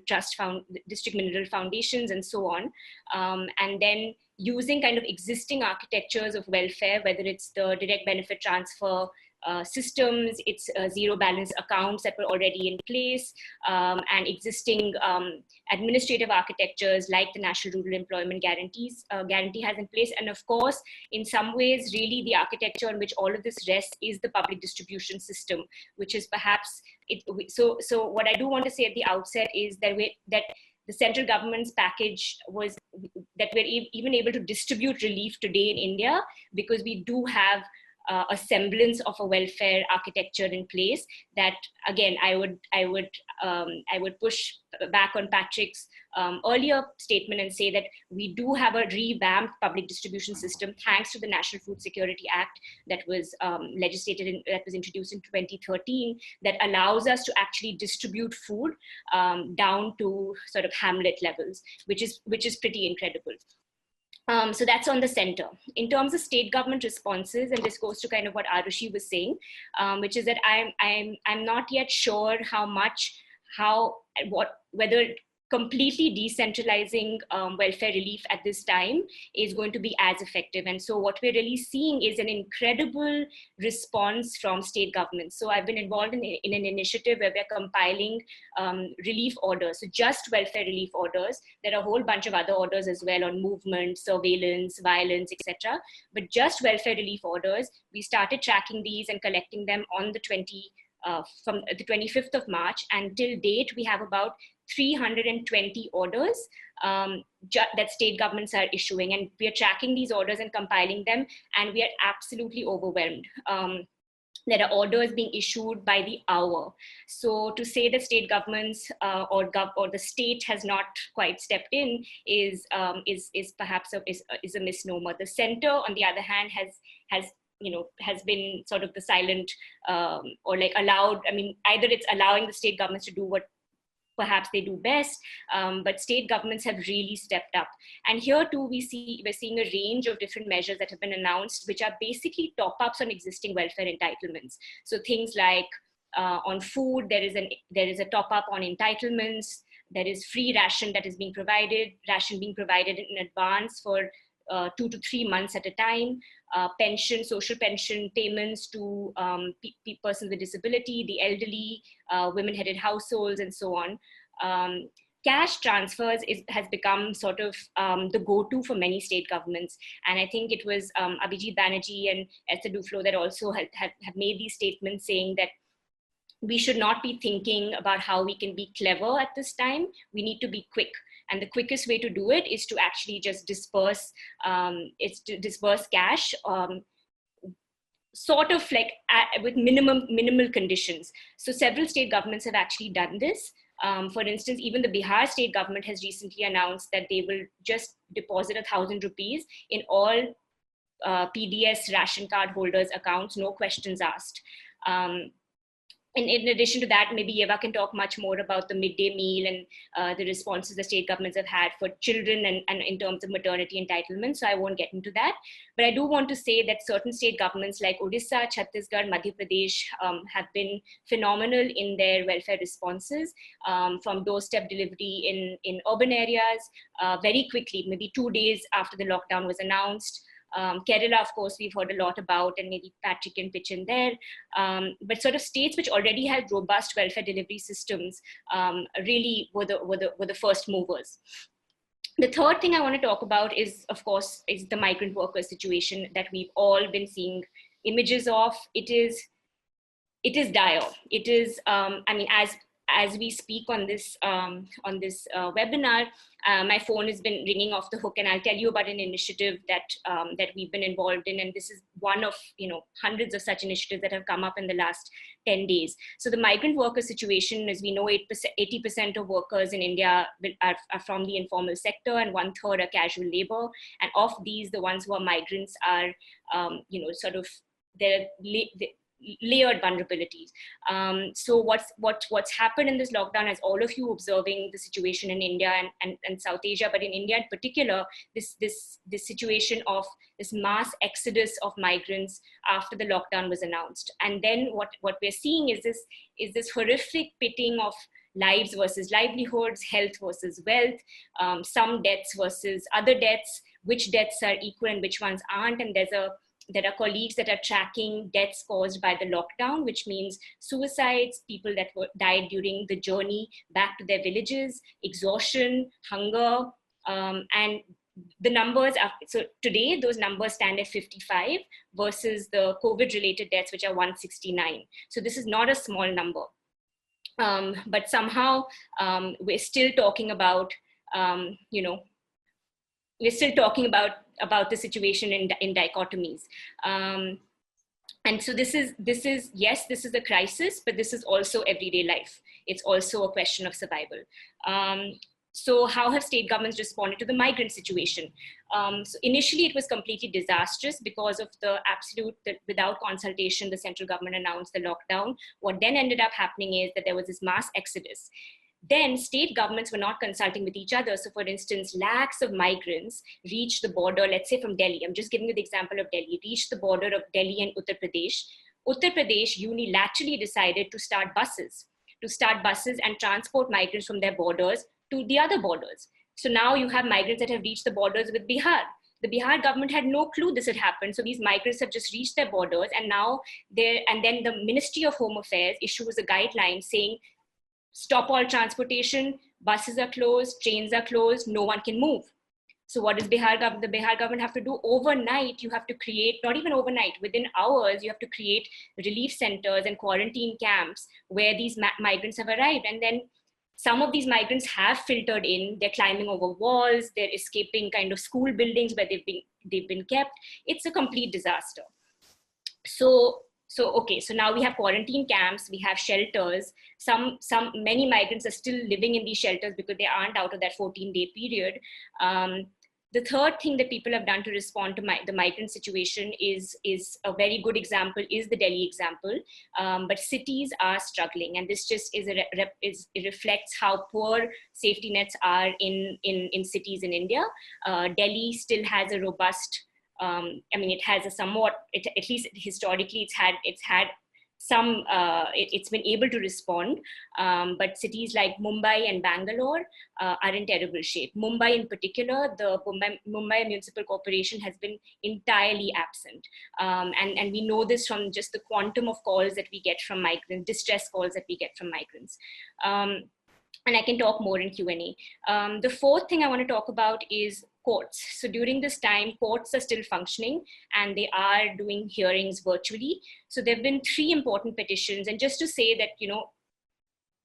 foundations, and so on, and then using kind of existing architectures of welfare, whether it's the direct benefit transfer systems, it's zero balance accounts that were already in place, and existing administrative architectures like the National Rural Employment Guarantee has in place. And of course, in some ways, really the architecture on which all of this rests is the public distribution system, which is perhaps it. So what I do want to say at the outset is that the central government's package was that we're even able to distribute relief today in India because we do have a semblance of a welfare architecture in place. That again, I would push back on Patrick's earlier statement and say that we do have a revamped public distribution system thanks to the National Food Security Act that was that was introduced in 2013, that allows us to actually distribute food down to sort of hamlet levels, which is pretty incredible. So that's on the center. In terms of state government responses, and this goes to kind of what Arushi was saying, which is that I'm not yet sure whether completely decentralizing welfare relief at this time is going to be as effective. And so what we're really seeing is an incredible response from state governments. So I've been involved in an initiative where we're compiling relief orders, so just welfare relief orders. There are a whole bunch of other orders as well on movement, surveillance, violence, etc. But just welfare relief orders, we started tracking these and collecting them on the from the 25th of March, and till date we have about 320 orders that state governments are issuing, and we are tracking these orders and compiling them, and we are absolutely overwhelmed. There are orders being issued by the hour. So to say that state governments or the state has not quite stepped in is perhaps a misnomer. The center, on the other hand, has been sort of the silent or like allowed. I mean, either it's allowing the state governments to do what perhaps they do best, but state governments have really stepped up. And here too, we're seeing a range of different measures that have been announced, which are basically top-ups on existing welfare entitlements. So things like on food, there is a top-up on entitlements. There is free ration that is being provided in advance for 2 to 3 months at a time. Social pension payments to persons with disability, the elderly, women-headed households, and so on. Cash transfers has become sort of the go-to for many state governments. And I think it was Abhijit Banerjee and Esther Duflo that also have made these statements saying that we should not be thinking about how we can be clever at this time. We need to be quick. And the quickest way to do it is to actually just disperse cash, sort of like with minimal conditions. So several state governments have actually done this. For instance, even the Bihar state government has recently announced that they will just deposit 1,000 rupees in all PDS ration card holders' accounts, no questions asked. And in addition to that, maybe Eva can talk much more about the midday meal and the responses the state governments have had for children and in terms of maternity entitlement. So I won't get into that. But I do want to say that certain state governments like Odisha, Chhattisgarh, Madhya Pradesh have been phenomenal in their welfare responses, from doorstep delivery in urban areas very quickly, maybe 2 days after the lockdown was announced. Kerala, of course, we've heard a lot about, and maybe Patrick can pitch in there. But sort of states which already had robust welfare delivery systems really were the first movers. The third thing I want to talk about is, of course, is the migrant worker situation that we've all been seeing images of. It is dire. It is, I mean, as we speak on this webinar, my phone has been ringing off the hook, and I'll tell you about an initiative that we've been involved in, and this is one of hundreds of such initiatives that have come up in the last 10 days. So the migrant worker situation, as we know, 80% of workers in India are from the informal sector, and 1/3 are casual labor. And of these, the ones who are migrants are, sort of layered vulnerabilities. So what's happened in this lockdown, as all of you observing the situation in India and South Asia, but in India in particular, this situation of this mass exodus of migrants after the lockdown was announced. And then what we're seeing is this horrific pitting of lives versus livelihoods, health versus wealth, some deaths versus other deaths, which deaths are equal and which ones aren't. And there are colleagues that are tracking deaths caused by the lockdown, which means suicides, people that died during the journey back to their villages, exhaustion, hunger, and the numbers are, so today those numbers stand at 55 versus the COVID-related deaths, which are 169. So this is not a small number. But somehow we're still talking about, we're still talking about the situation in dichotomies. And so this is, yes, this is a crisis, but this is also everyday life. It's also a question of survival. So how have state governments responded to the migrant situation? So initially it was completely disastrous because of without consultation, the central government announced the lockdown. What then ended up happening is that there was this mass exodus. Then state governments were not consulting with each other. So for instance, lakhs of migrants reached the border, let's say from Delhi. I'm just giving you the example of Delhi, reached the border of Delhi and Uttar Pradesh. Uttar Pradesh unilaterally decided to start buses and transport migrants from their borders to the other borders. So now you have migrants that have reached the borders with Bihar. The Bihar government had no clue this had happened. So these migrants have just reached their borders, and then the Ministry of Home Affairs issues a guideline saying, stop all transportation, buses are closed, trains are closed, no one can move. So what does the Bihar government have to do? Overnight, you have to create, not even overnight, within hours, you have to create relief centers and quarantine camps where these migrants have arrived. And then some of these migrants have filtered in, they're climbing over walls, they're escaping kind of school buildings where they've been kept. It's a complete disaster. So now we have quarantine camps, we have shelters. Many migrants are still living in these shelters because they aren't out of that 14-day period. The third thing that people have done to respond to the migrant situation is a very good example, is the Delhi example. But cities are struggling, and this just it reflects how poor safety nets are in cities in India. Delhi still has a robust, it has a somewhat, at least historically, it's been able to respond, but cities like Mumbai and Bangalore are in terrible shape. Mumbai in particular, the Mumbai Municipal Corporation has been entirely absent. And we know this from just the quantum of calls that we get from migrants, distress calls that we get from migrants. And I can talk more in Q&A. The fourth thing I want to talk about is courts. So during this time, courts are still functioning and they are doing hearings virtually. So there have been 3 important petitions. And just to say that,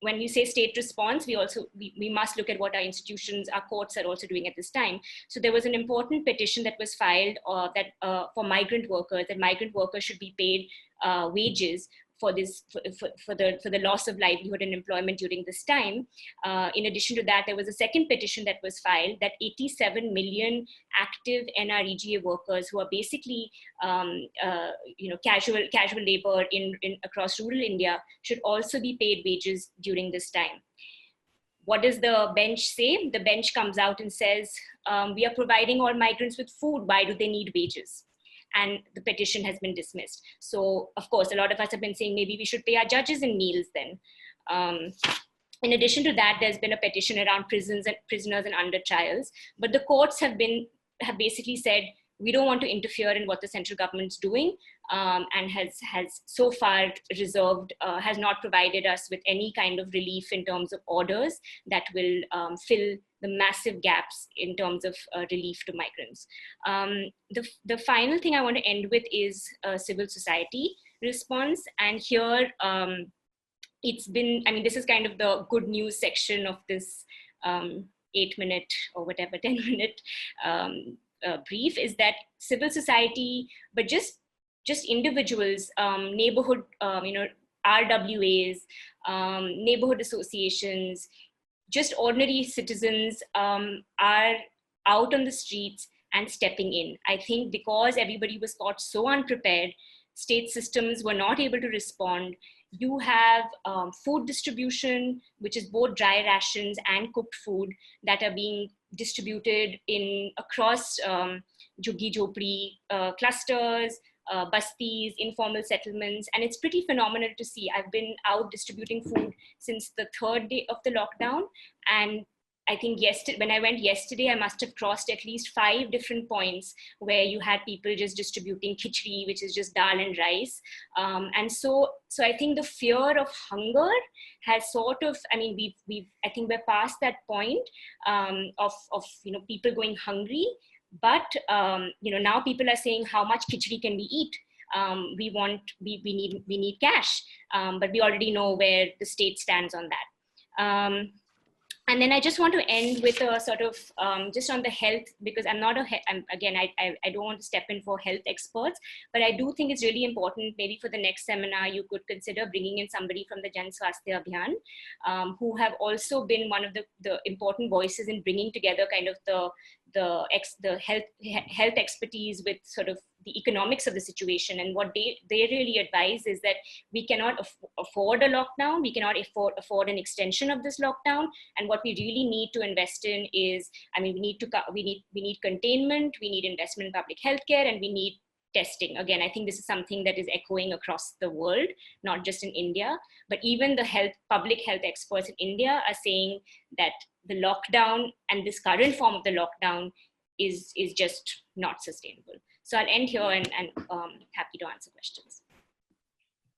when we say state response, we must look at what our institutions, our courts are also doing at this time. So there was an important petition that was filed for migrant workers, that migrant workers should be paid wages for the loss of livelihood and employment during this time. In addition to that, there was a second petition that was filed that 87 million active NREGA workers who are basically casual labor in across rural India should also be paid wages during this time. What does the bench say? The bench comes out and says, we are providing all migrants with food. Why do they need wages? And the petition has been dismissed. So of course, a lot of us have been saying maybe we should pay our judges in meals then. In addition to that, there's been a petition around prisoners and under trials, but the courts have basically said, we don't want to interfere in what the central government's doing, and has so far has not provided us with any kind of relief in terms of orders that will fill the massive gaps in terms of relief to migrants. The final thing I want to end with is civil society response. And here, it's been, this is kind of the good news section of this 8-minute or whatever, 10-minute brief, is that civil society, but just individuals, neighborhood, RWAs, neighborhood associations, just ordinary citizens are out on the streets and stepping in. I think because everybody was caught so unprepared, state systems were not able to respond. You have food distribution, which is both dry rations and cooked food that are being distributed across Jhuggi Jhopri clusters, bastis, informal settlements, and it's pretty phenomenal to see. I've been out distributing food since the third day of the lockdown, and I think when I went yesterday, I must have crossed at least 5 different points where you had people just distributing khichdi, which is just dal and rice. And so I think the fear of hunger has sort of, I mean, I think we're past that point of people going hungry. But now people are saying, how much khichdi can we eat? We need cash, but we already know where the state stands on that. And then I just want to end with a sort of just on the health, because I don't want to step in for health experts, but I do think it's really important. Maybe for the next seminar, you could consider bringing in somebody from the Jan Swasthya Abhiyan, who have also been one of the important voices in bringing together kind of the health expertise with sort of the economics of the situation. And what they really advise is that we cannot afford a lockdown, we cannot afford an extension of this lockdown, and what we really need to invest in is, I mean, we need containment, we need investment in public healthcare, and we need testing. Again, I think this is something that is echoing across the world, not just in India, but even the public health experts in India are saying that the lockdown and this current form of the lockdown is just not sustainable. So I'll end here and happy to answer questions.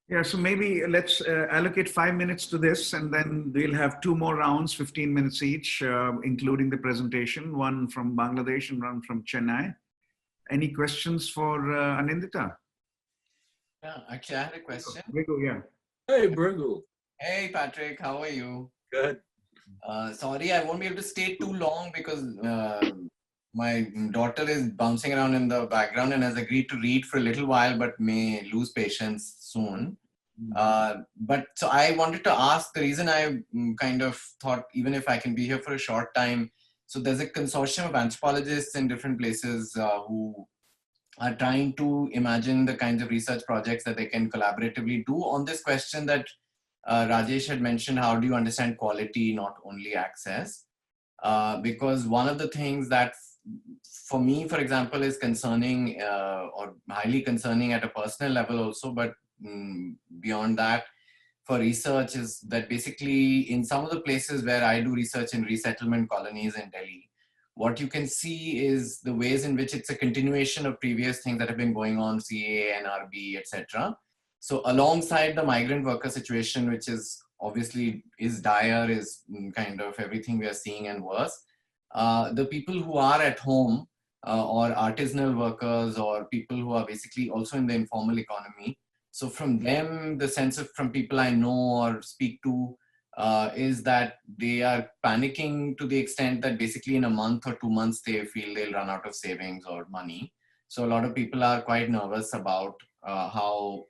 Yeah, so maybe let's allocate 5 minutes to this, and then we'll have 2 more rounds, 15 minutes each, including the presentation, one from Bangladesh and one from Chennai. Any questions for Anindita? Yeah, actually I had a question. Brigu, yeah. Hey, Brigu. Hey Patrick, how are you? Good. Sorry, I won't be able to stay too long because my daughter is bouncing around in the background and has agreed to read for a little while, but may lose patience soon. But so I wanted to ask, the reason I kind of thought, even if I can be here for a short time, so there's a consortium of anthropologists in different places who are trying to imagine the kinds of research projects that they can collaboratively do on this question that Rajesh had mentioned, how do you understand quality, not only access? Because one of the things that for me, for example, is concerning or highly concerning at a personal level also, but beyond that, for research is that basically in some of the places where I do research in resettlement colonies in Delhi, what you can see is the ways in which it's a continuation of previous things that have been going on, CAA, NRB, etc. So alongside the migrant worker situation, which is obviously is dire, is kind of everything we are seeing and worse, the people who are at home or artisanal workers or people who are basically also in the informal economy. So from them, the sense of from people I know or speak to is that they are panicking to the extent that basically in a month or 2 months, they feel they'll run out of savings or money. So a lot of people are quite nervous about how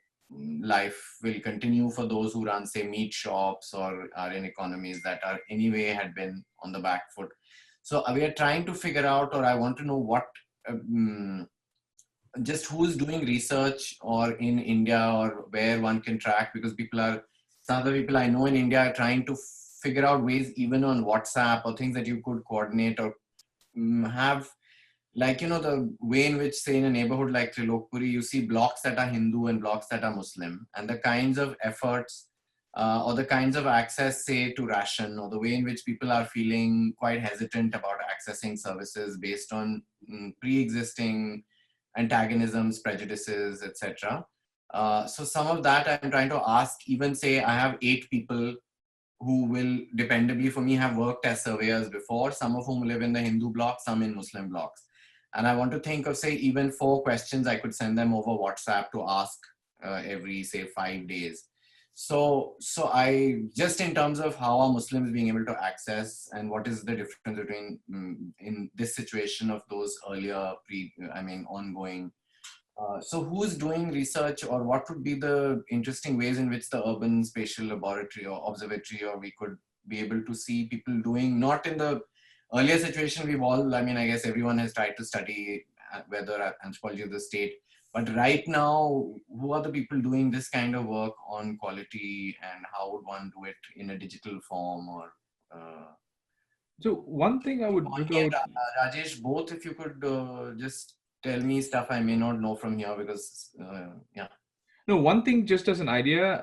life will continue for those who run, say, meat shops or are in economies that are anyway had been on the back foot. So we are trying to figure out, or I want to know what, just who's doing research or in India or where one can track, because some of the people I know in India are trying to figure out ways even on WhatsApp or things that you could coordinate or have, like, the way in which, say, in a neighborhood like Trilokpuri, you see blocks that are Hindu and blocks that are Muslim, and the kinds of efforts or the kinds of access, say, to ration, or the way in which people are feeling quite hesitant about accessing services based on pre-existing antagonisms, prejudices, etc. So some of that I'm trying to ask, even say I have 8 people who will dependably for me have worked as surveyors before, some of whom live in the Hindu block, some in Muslim blocks. And I want to think of, say, even 4 questions I could send them over WhatsApp to ask every, say, 5 days. So I, just in terms of how are Muslims being able to access, and what is the difference between in this situation of those earlier ongoing. So who's doing research, or what would be the interesting ways in which the urban spatial laboratory or observatory, or we could be able to see people doing, not in the earlier situation we've all, I guess everyone has tried to study whether anthropology of the state, But right now, who are the people doing this kind of work on quality, and how would one do it in a digital form? Or So one thing I would, Monica and Rajesh, both, if you could just tell me stuff I may not know from here, because yeah. No, one thing just as an idea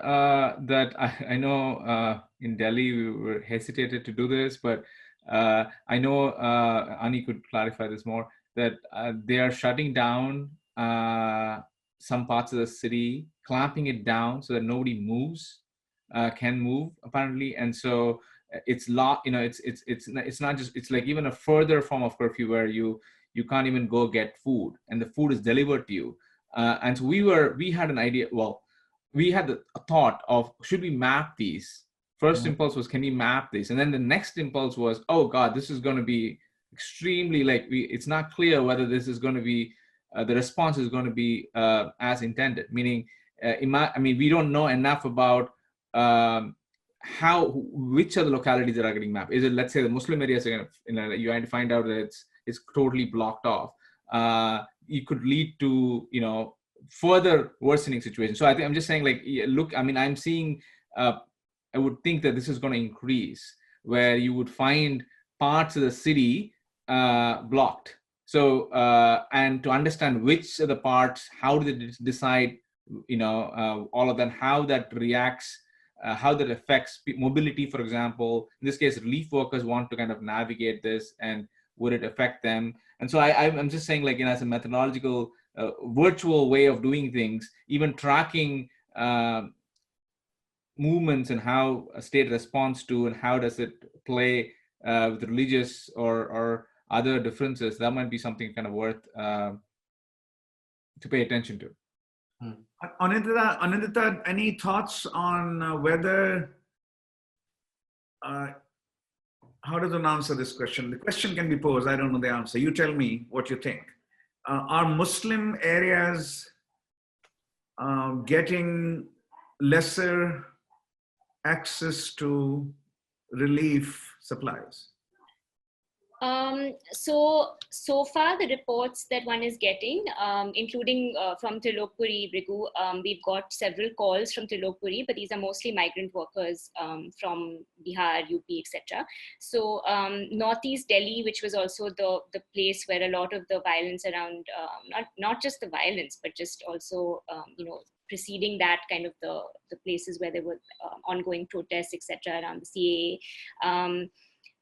that I know in Delhi we were hesitated to do this, but I know Ani could clarify this more, that they are shutting down some parts of the city, clamping it down so that nobody moves, can move apparently, and so it's it's not just, it's like even a further form of curfew where you can't even go get food, and the food is delivered to you. And so we had an idea. Well, we had a thought of, should we map these? First impulse was, can we map this? And then the next impulse was, oh God, this is going to be extremely, like, it's not clear whether this is going to be, the response is going to be as intended. Meaning, we don't know enough about which are the localities that are getting mapped. Is it, let's say, the Muslim areas are going to, you had to find out that it's totally blocked off. It could lead to, further worsening situations. So I think I'm just saying, like, look, I'm seeing, I would think that this is going to increase, where you would find parts of the city blocked. So, and to understand which of the parts, how do they decide, all of that, how that reacts, how that affects mobility, for example. In this case, relief workers want to kind of navigate this, and would it affect them? And so I'm just saying, like, as a methodological, virtual way of doing things, even tracking movements and how a state responds to, and how does it play with religious or other differences, that might be something kind of worth to pay attention to. Anindita, any thoughts on whether, how does one answer this question? The question can be posed, I don't know the answer. You tell me what you think. Are Muslim areas getting lesser access to relief supplies? So far, the reports that one is getting, including from Trilokpuri, Brigu, we've got several calls from Trilokpuri, but these are mostly migrant workers from Bihar, UP, etc. So Northeast Delhi, which was also the place where a lot of the violence around, not just the violence, but just also, preceding that, kind of the places where there were ongoing protests, etc., around the CAA.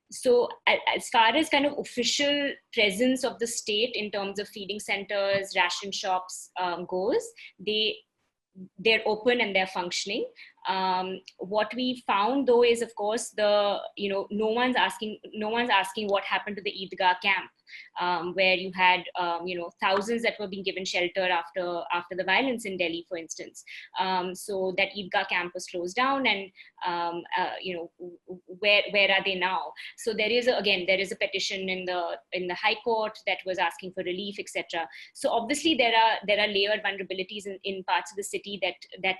So as far as kind of official presence of the state in terms of feeding centers, ration shops goes, they're open and they're functioning. What we found, though, is, of course, no one's asking what happened to the Eidgah camp, where you had thousands that were being given shelter after the violence in Delhi, for instance. So that Eidgah camp was closed down, and where are they now? So there is a petition in the High Court that was asking for relief, etc. So obviously there are layered vulnerabilities in parts of the city that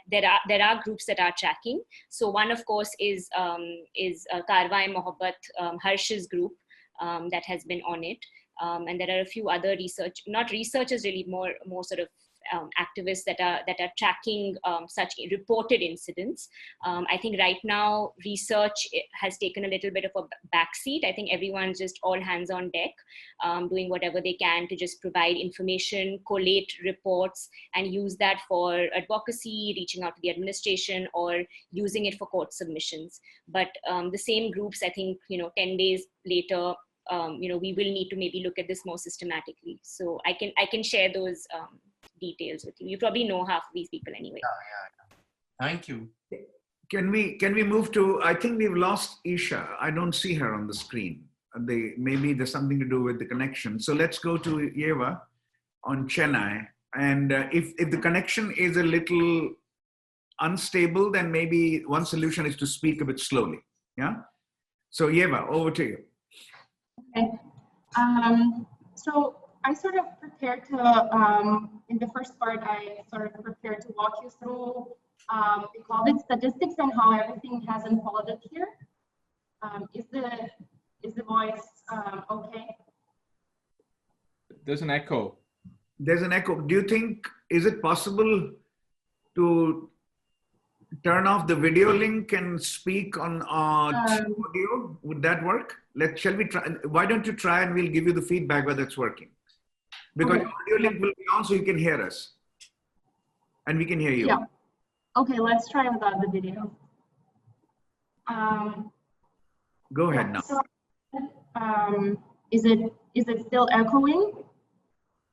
there are groups that are tracking. So one, of course, is Karwa-e-Mohabbat, Harsh's group, that has been on it. And there are a few other not researchers really, more sort of activists that are tracking such reported incidents. I think right now research has taken a little bit of a backseat. I think everyone's just all hands on deck, doing whatever they can to just provide information, collate reports, and use that for advocacy, reaching out to the administration, or using it for court submissions. But the same groups, I think, 10 days later, we will need to maybe look at this more systematically. So I can share those details with you. You probably know half of these people anyway. Yeah. Thank you. Can we move to, I think we've lost Isha. I don't see her on the screen. Maybe there's something to do with the connection. So let's go to Eva on Chennai. And if the connection is a little unstable, then maybe one solution is to speak a bit slowly. Yeah. So Eva, over to you. Okay. So I sort of prepared to, in the first part, I sort of prepared to walk you through the COVID statistics and how everything has unfolded here. Is the voice okay? There's an echo. There's an echo. Do you think is it possible to turn off the video link and speak on audio? Would that work? Shall we try? Why don't you try and we'll give you the feedback whether it's working. Because Okay. audio link will be on so you can hear us. And we can hear you. Yeah. Okay, let's try without the video. Go ahead now. So, is it still echoing?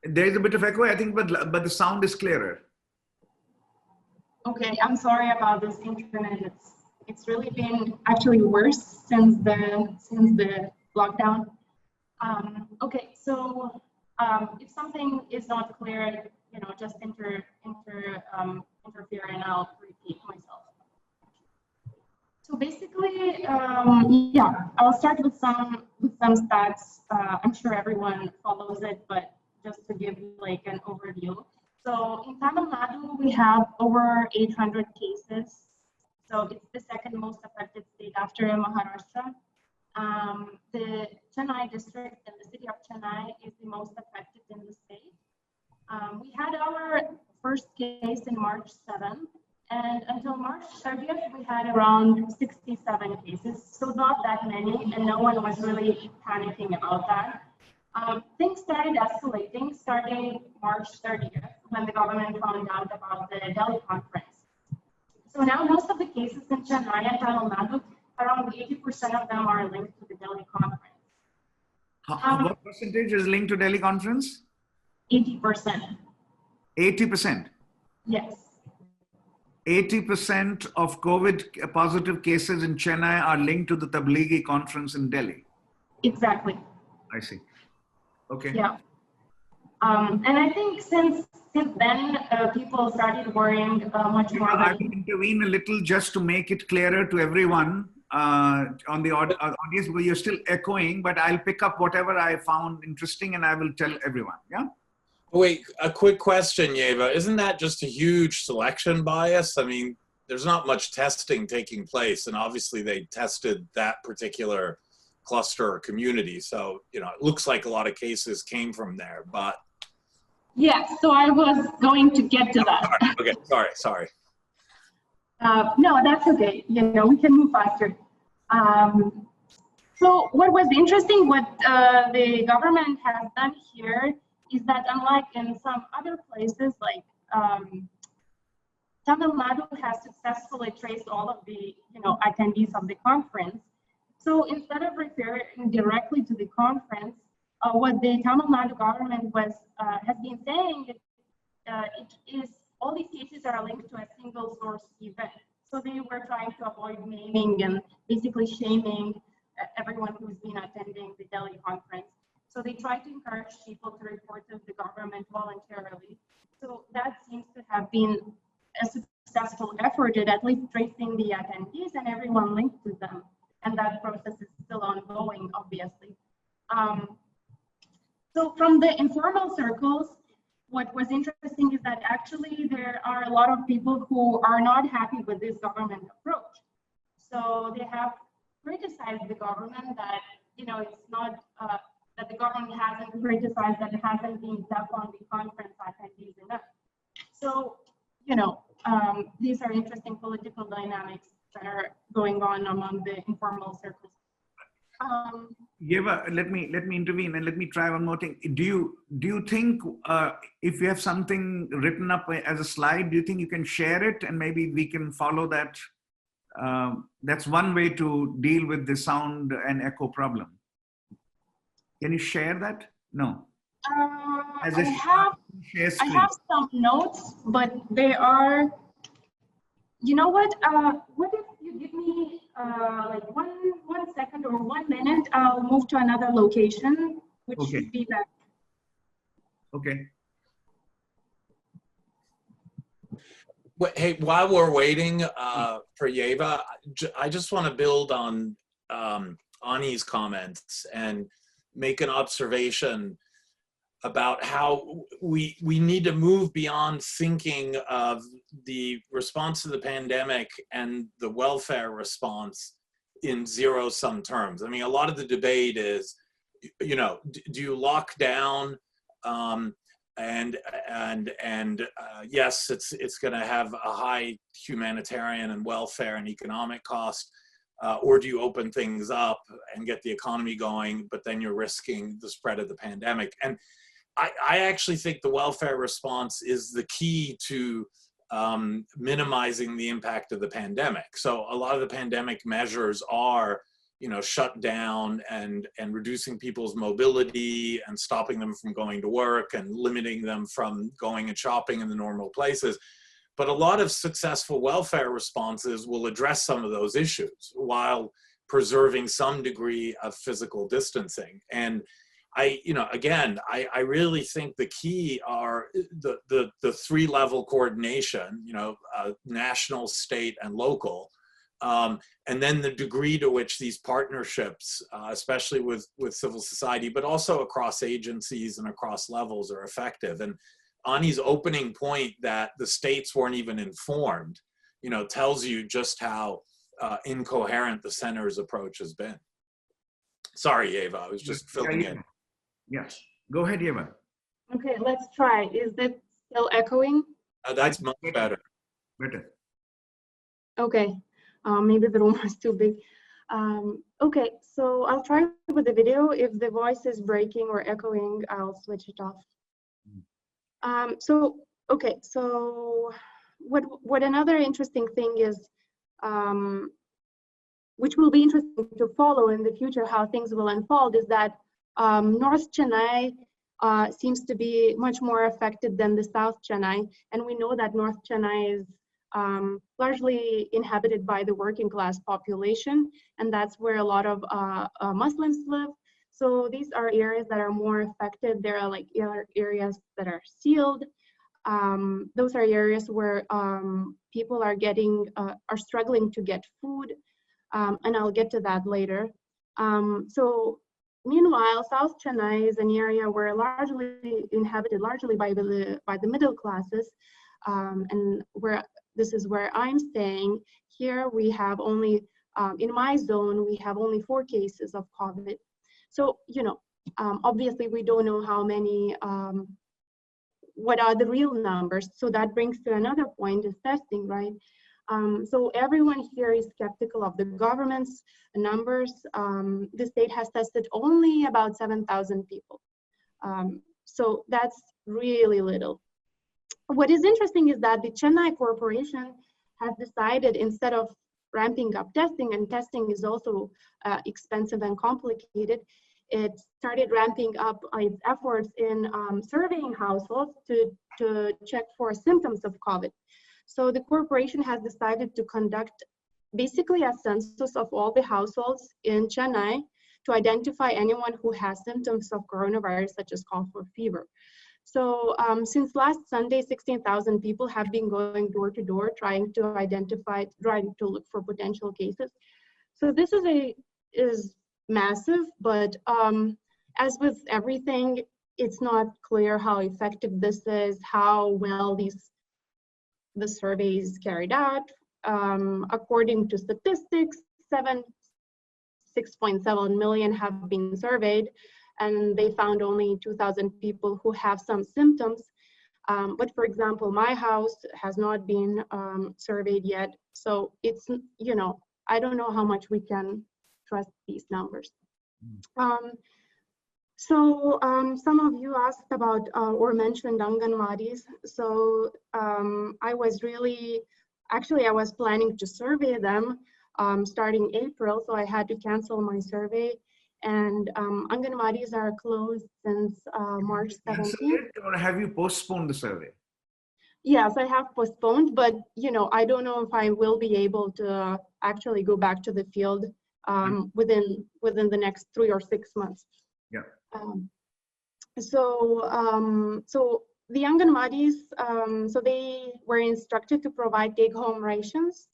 There is a bit of echo, I think, but the sound is clearer. Okay, I'm sorry about this internet. It's really been actually worse since the lockdown. Okay, so if something is not clear, just interfere and I'll repeat myself. So basically, yeah, I'll start with some stats. I'm sure everyone follows it, but just to give you like an overview. So in Tamil Nadu, we have over 800 cases. So it's the second most affected state after Maharashtra. The Chennai district and the city of Chennai is the most affected in the state. We had our first case in March 7th, and until March 30th, we had around 67 cases. So not that many, and no one was really panicking about that. Things started escalating starting March 30th when the government found out about the Delhi conference. So now most of the cases in Chennai and Tamil Nadu, around 80% of them are linked to the Delhi conference. What percentage is linked to Delhi conference? 80%. 80%. Yes. 80% of COVID positive cases in Chennai are linked to the Tablighi conference in Delhi. Exactly. I see. Okay. Yeah. And I think since then, people started worrying much more. I will intervene a little just to make it clearer to everyone on the audience, where you're still echoing, but I'll pick up whatever I found interesting and I will tell everyone. Yeah. Wait, a quick question, Yeva. Isn't that just a huge selection bias? I mean, there's not much testing taking place, and obviously they tested that particular cluster or community. So, it looks like a lot of cases came from there, but. Yeah, so I was going to get to that. Okay, sorry. No, that's okay. We can move faster. So what was interesting, what the government has done here is that unlike in some other places like Tamil Nadu has successfully traced all of the attendees of the conference. So instead of referring directly to the conference, what the Tamil Nadu government has been saying is all these cases are linked to a single source event. So they were trying to avoid naming and basically shaming everyone who's been attending the Delhi conference. So they try to encourage people to report to the government voluntarily. So that seems to have been a successful effort at least tracing the attendees and everyone linked to them. And that process is still ongoing, obviously. So from the informal circles, what was interesting is that actually there are a lot of people who are not happy with this government approach. So they have criticized the government that, it's not, that the government hasn't criticized, that it hasn't been tough on the conference attendees enough. So, these are interesting political dynamics that are going on among the informal circles. Yeva, let me intervene and let me try one more thing. Do you think if you have something written up as a slide, do you think you can share it and maybe we can follow that? That's one way to deal with the sound and echo problem. Can you share that? No. I have some notes, but they are. You know what? What if you give me like one second or 1 minute? I'll move to another location, which should be better. Okay. Hey, while we're waiting for Yeva, I just want to build on Ani's comments and make an observation about how we need to move beyond thinking of the response to the pandemic and the welfare response in zero-sum terms. I mean, a lot of the debate is, do you lock down and yes, it's going to have a high humanitarian and welfare and economic cost. Or do you open things up and get the economy going, but then you're risking the spread of the pandemic? And I actually think the welfare response is the key to minimizing the impact of the pandemic. So a lot of the pandemic measures are, shut down and reducing people's mobility and stopping them from going to work and limiting them from going and shopping in the normal places. But a lot of successful welfare responses will address some of those issues while preserving some degree of physical distancing. And I really think the key are the three-level coordination, national, state, and local. And then the degree to which these partnerships, especially with civil society, but also across agencies and across levels, are effective. And Ani's opening point that the states weren't even informed, tells you just how incoherent the center's approach has been. Sorry, Eva, I was just filling in. Yes, go ahead, Eva. Okay, let's try. Is that still echoing? That's much better. Better. Okay, maybe the room is too big. Okay, so I'll try with the video. If the voice is breaking or echoing, I'll switch it off. So what another interesting thing is, which will be interesting to follow in the future, how things will unfold, is that North Chennai seems to be much more affected than the South Chennai. And we know that North Chennai is largely inhabited by the working class population, and that's where a lot of Muslims live. So these are areas that are more affected. There are like areas that are sealed. Those are areas where people are struggling to get food, and I'll get to that later. So meanwhile, South Chennai is an area where largely inhabited by the middle classes, and where this is where I'm staying. Here we have only, in my zone, we have only 4 cases of COVID. So, obviously we don't know how many, what are the real numbers. So that brings to another point, is testing, right? So everyone here is skeptical of the government's numbers. The state has tested only about 7,000 people. So that's really little. What is interesting is that the Chennai Corporation has decided, instead of ramping up testing, and testing is also expensive and complicated, it started ramping up its efforts in surveying households to check for symptoms of COVID. So the corporation has decided to conduct basically a census of all the households in Chennai to identify anyone who has symptoms of coronavirus, such as cough or fever. So since last Sunday, 16,000 people have been going door to door trying to look for potential cases. So this is massive, but as with everything, it's not clear how effective this is, how well the survey is carried out. According to statistics, 6.7 million have been surveyed, and they found only 2,000 people who have some symptoms. But for example, my house has not been surveyed yet. So it's, I don't know how much we can trust these numbers. Some of you asked about or mentioned Anganwadis. So I was planning to survey them starting April, so I had to cancel my survey. And Anganwadis are closed since March 17th. Or have you postponed the survey? Yes, I have postponed, but I don't know if I will be able to actually go back to the field within the next 3 or 6 months. Yeah. So the Anganwadis, so they were instructed to provide take-home rations.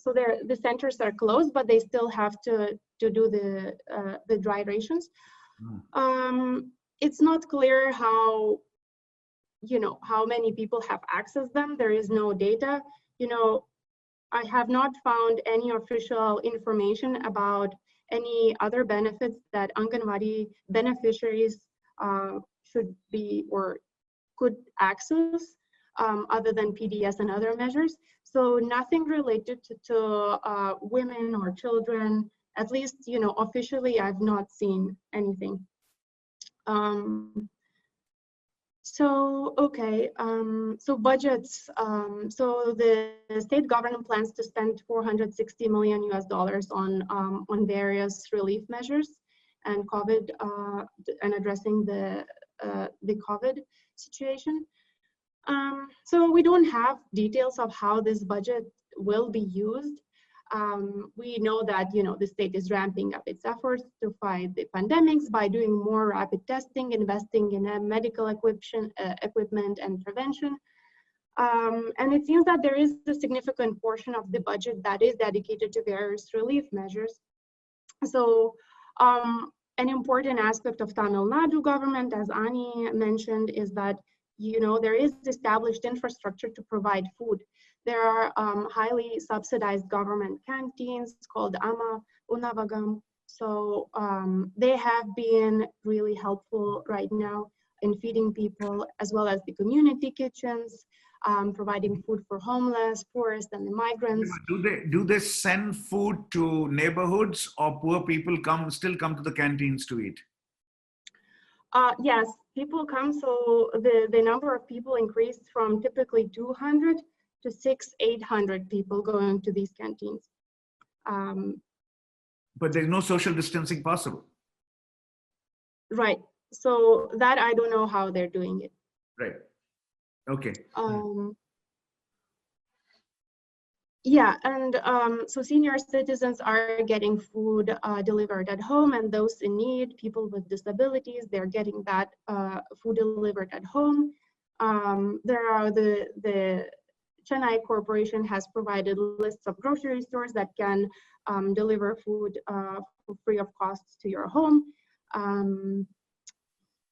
So the centers are closed, but they still have to do the dry rations. It's not clear how many people have accessed them. There is no data. I have not found any official information about any other benefits that Anganwadi beneficiaries should be or could access other than PDS and other measures. So nothing related to women or children, at least, you know, officially I've not seen anything. So budgets. So the state government plans to spend $460 million on various relief measures and COVID and addressing the COVID situation. So we don't have details of how this budget will be used. We know that, you know, the state is ramping up its efforts to fight the pandemics by doing more rapid testing, investing in medical equipment and prevention. And it seems that there is a significant portion of the budget that is dedicated to various relief measures. So an important aspect of Tamil Nadu government, as Ani mentioned, is that, you know, there is established infrastructure to provide food. There are highly subsidized government canteens called Amma Unavagam. So they have been really helpful right now in feeding people, as well as the community kitchens, providing food for homeless, poorest, and the migrants. Do they send food to neighborhoods, or poor people still come to the canteens to eat? Yes, people come. So the number of people increased from typically 200 to 600-800 people going to these canteens. But there's no social distancing possible. Right. So that I don't know how they're doing it. Right. Okay. Yeah, and so senior citizens are getting food delivered at home, and those in need, people with disabilities, they're getting that food delivered at home. There are the Chennai Corporation has provided lists of grocery stores that can deliver food for free of cost to your home.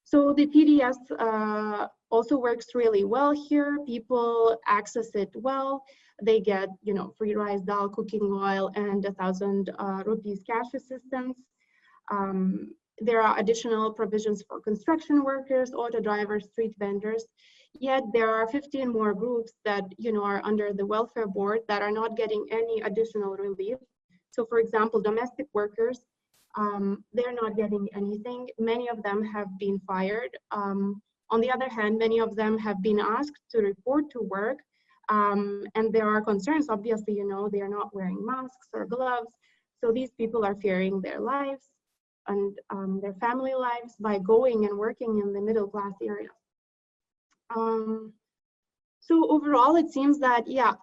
So the PDS also works really well here. People access it well. They get, you know, free rice, dal, cooking oil, and 1,000 rupees cash assistance. There are additional provisions for construction workers, auto drivers, street vendors. Yet there are 15 more groups that, you know, are under the welfare board that are not getting any additional relief. So, for example, domestic workers, they're not getting anything. Many of them have been fired. On the other hand, many of them have been asked to report to work. And there are concerns, obviously, you know, they are not wearing masks or gloves. So these people are fearing their lives and their family lives by going and working in the middle class areas. So overall, it seems that, yeah,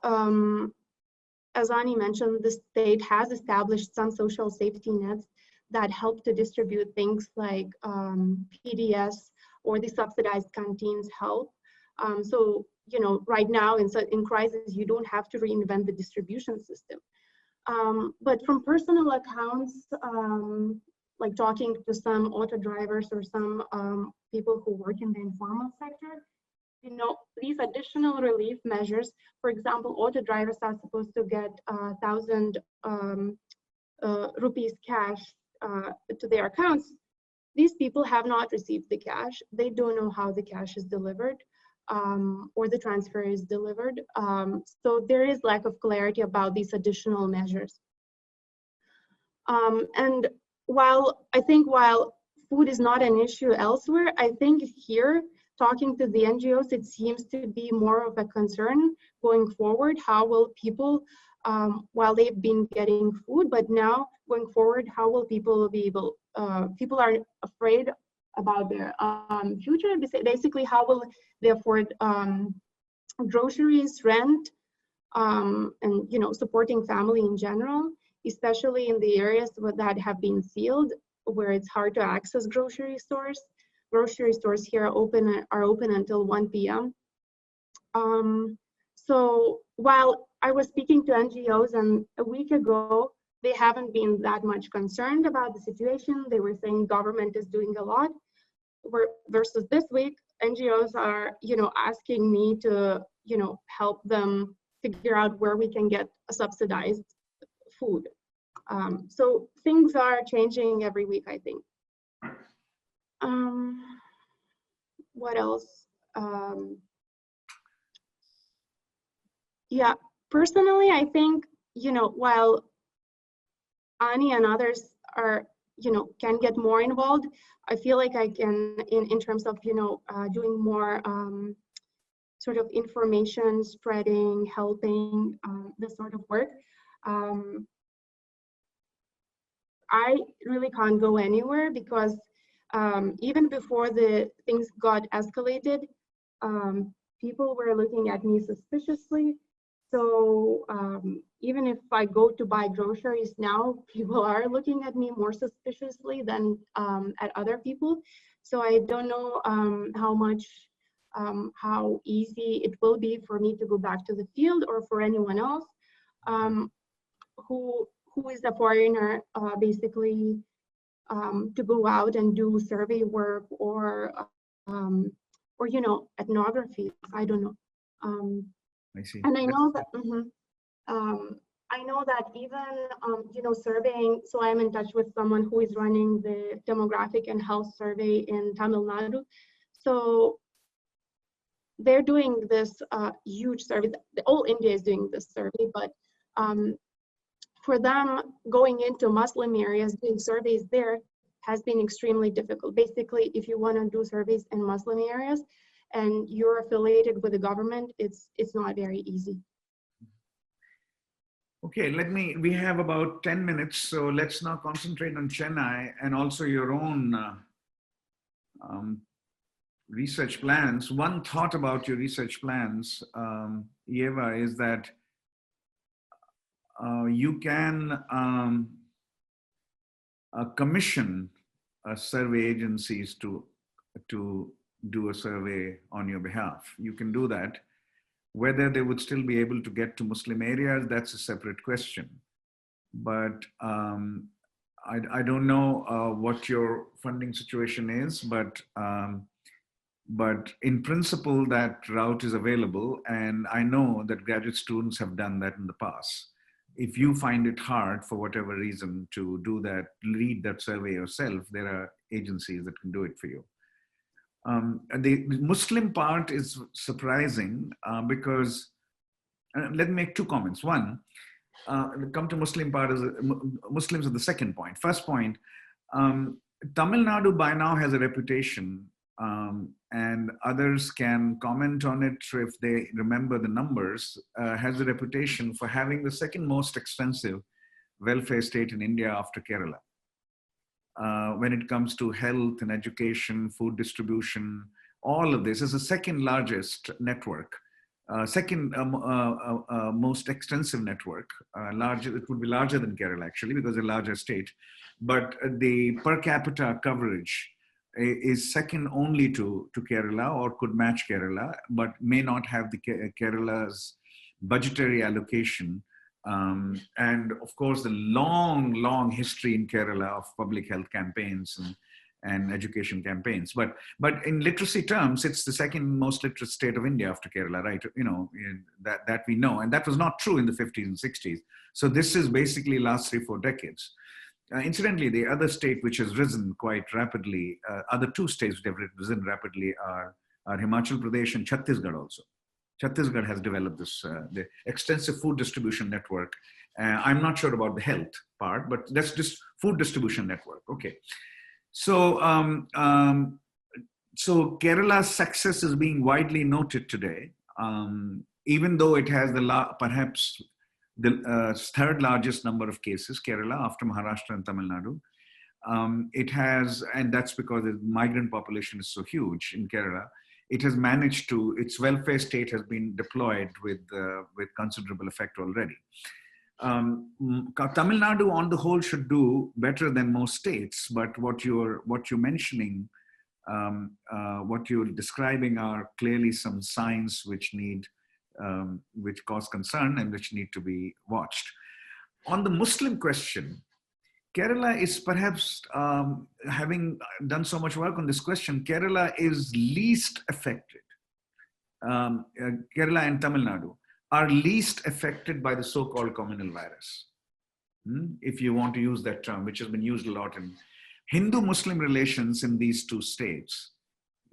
as Ani mentioned, the state has established some social safety nets that help to distribute things like PDS or the subsidized canteens help. So, you know, right now in crisis, you don't have to reinvent the distribution system. But from personal accounts, like talking to some auto drivers or some people who work in the informal sector, you know, these additional relief measures, for example, auto drivers are supposed to get 1,000 rupees cash to their accounts. These people have not received the cash. They don't know how the cash is delivered or the transfer is delivered. So there is lack of clarity about these additional measures. And while food is not an issue elsewhere, I think here, talking to the NGOs, it seems to be more of a concern going forward. How will people, while they've been getting food, but now going forward, how will people be able, people are afraid about their future. Basically, how will they afford groceries, rent, and, you know, supporting family in general, especially in the areas that have been sealed, where it's hard to access grocery stores. Grocery stores here are open until 1 p.m. So while I was speaking to NGOs, and a week ago, they haven't been that much concerned about the situation. They were saying government is doing a lot. Versus this week, NGOs are, you know, asking me to, you know, help them figure out where we can get a subsidized food. So things are changing every week, I think. what else? Yeah, personally, I think, while Ani and others are, can get more involved, I feel like I can, in terms of, doing more sort of information spreading, helping, this sort of work. I really can't go anywhere because even before the things got escalated, people were looking at me suspiciously. So even if I go to buy groceries now, people are looking at me more suspiciously than at other people. So I don't know how easy it will be for me to go back to the field, or for anyone else who is a foreigner, basically, to go out and do survey work or ethnography. I don't know. I see. And I know that. I know that even surveying. So I'm in touch with someone who is running the demographic and health survey in Tamil Nadu. So they're doing this huge survey. All India is doing this survey, but for them, going into Muslim areas, doing surveys there has been extremely difficult. Basically, if you want to do surveys in Muslim areas and you're affiliated with the government, it's not very easy. Okay, we have about 10 minutes, so let's now concentrate on Chennai and also your own research plans. One thought about your research plans, Eva, is that you can commission survey agencies to do a survey on your behalf. You can do that. Whether they would still be able to get to Muslim areas, that's a separate question. But I don't know what your funding situation is, but in principle, that route is available. And I know that graduate students have done that in the past. If you find it hard for whatever reason to do that, lead that survey yourself, there are agencies that can do it for you. The Muslim part is surprising because, let me make two comments. One, come to Muslim part, Muslims are the second point. First point, Tamil Nadu by now has a reputation, and others can comment on it if they remember the numbers, has a reputation for having the second most expensive welfare state in India after Kerala. When it comes to health and education, food distribution, all of this is the second largest network, second most extensive network. It would be larger than Kerala actually because it's a larger state, but the per capita coverage is second only to Kerala, or could match Kerala, but may not have the Kerala's budgetary allocation. And of course, the long history in Kerala of public health campaigns and education campaigns. But in literacy terms, it's the second most literate state of India after Kerala, right? That we know. And that was not true in the 50s and 60s. So this is basically last 3-4 decades. Incidentally, the other state which has risen quite rapidly, other two states which have risen rapidly are Himachal Pradesh and Chhattisgarh also. Chhattisgarh has developed this the extensive food distribution network. I'm not sure about the health part, but that's just food distribution network. Okay, so so Kerala's success is being widely noted today, even though it has perhaps the third largest number of cases, Kerala, after Maharashtra and Tamil Nadu. It has, and that's because the migrant population is so huge in Kerala. It has managed to, its welfare state has been deployed with considerable effect already. Tamil Nadu on the whole should do better than most states, but what you're mentioning, what you're describing are clearly some signs which cause concern and which need to be watched. On the Muslim question, Kerala is perhaps, having done so much work on this question, Kerala is least affected. Kerala and Tamil Nadu are least affected by the so-called communal virus. If you want to use that term, which has been used a lot in Hindu-Muslim relations in these two states.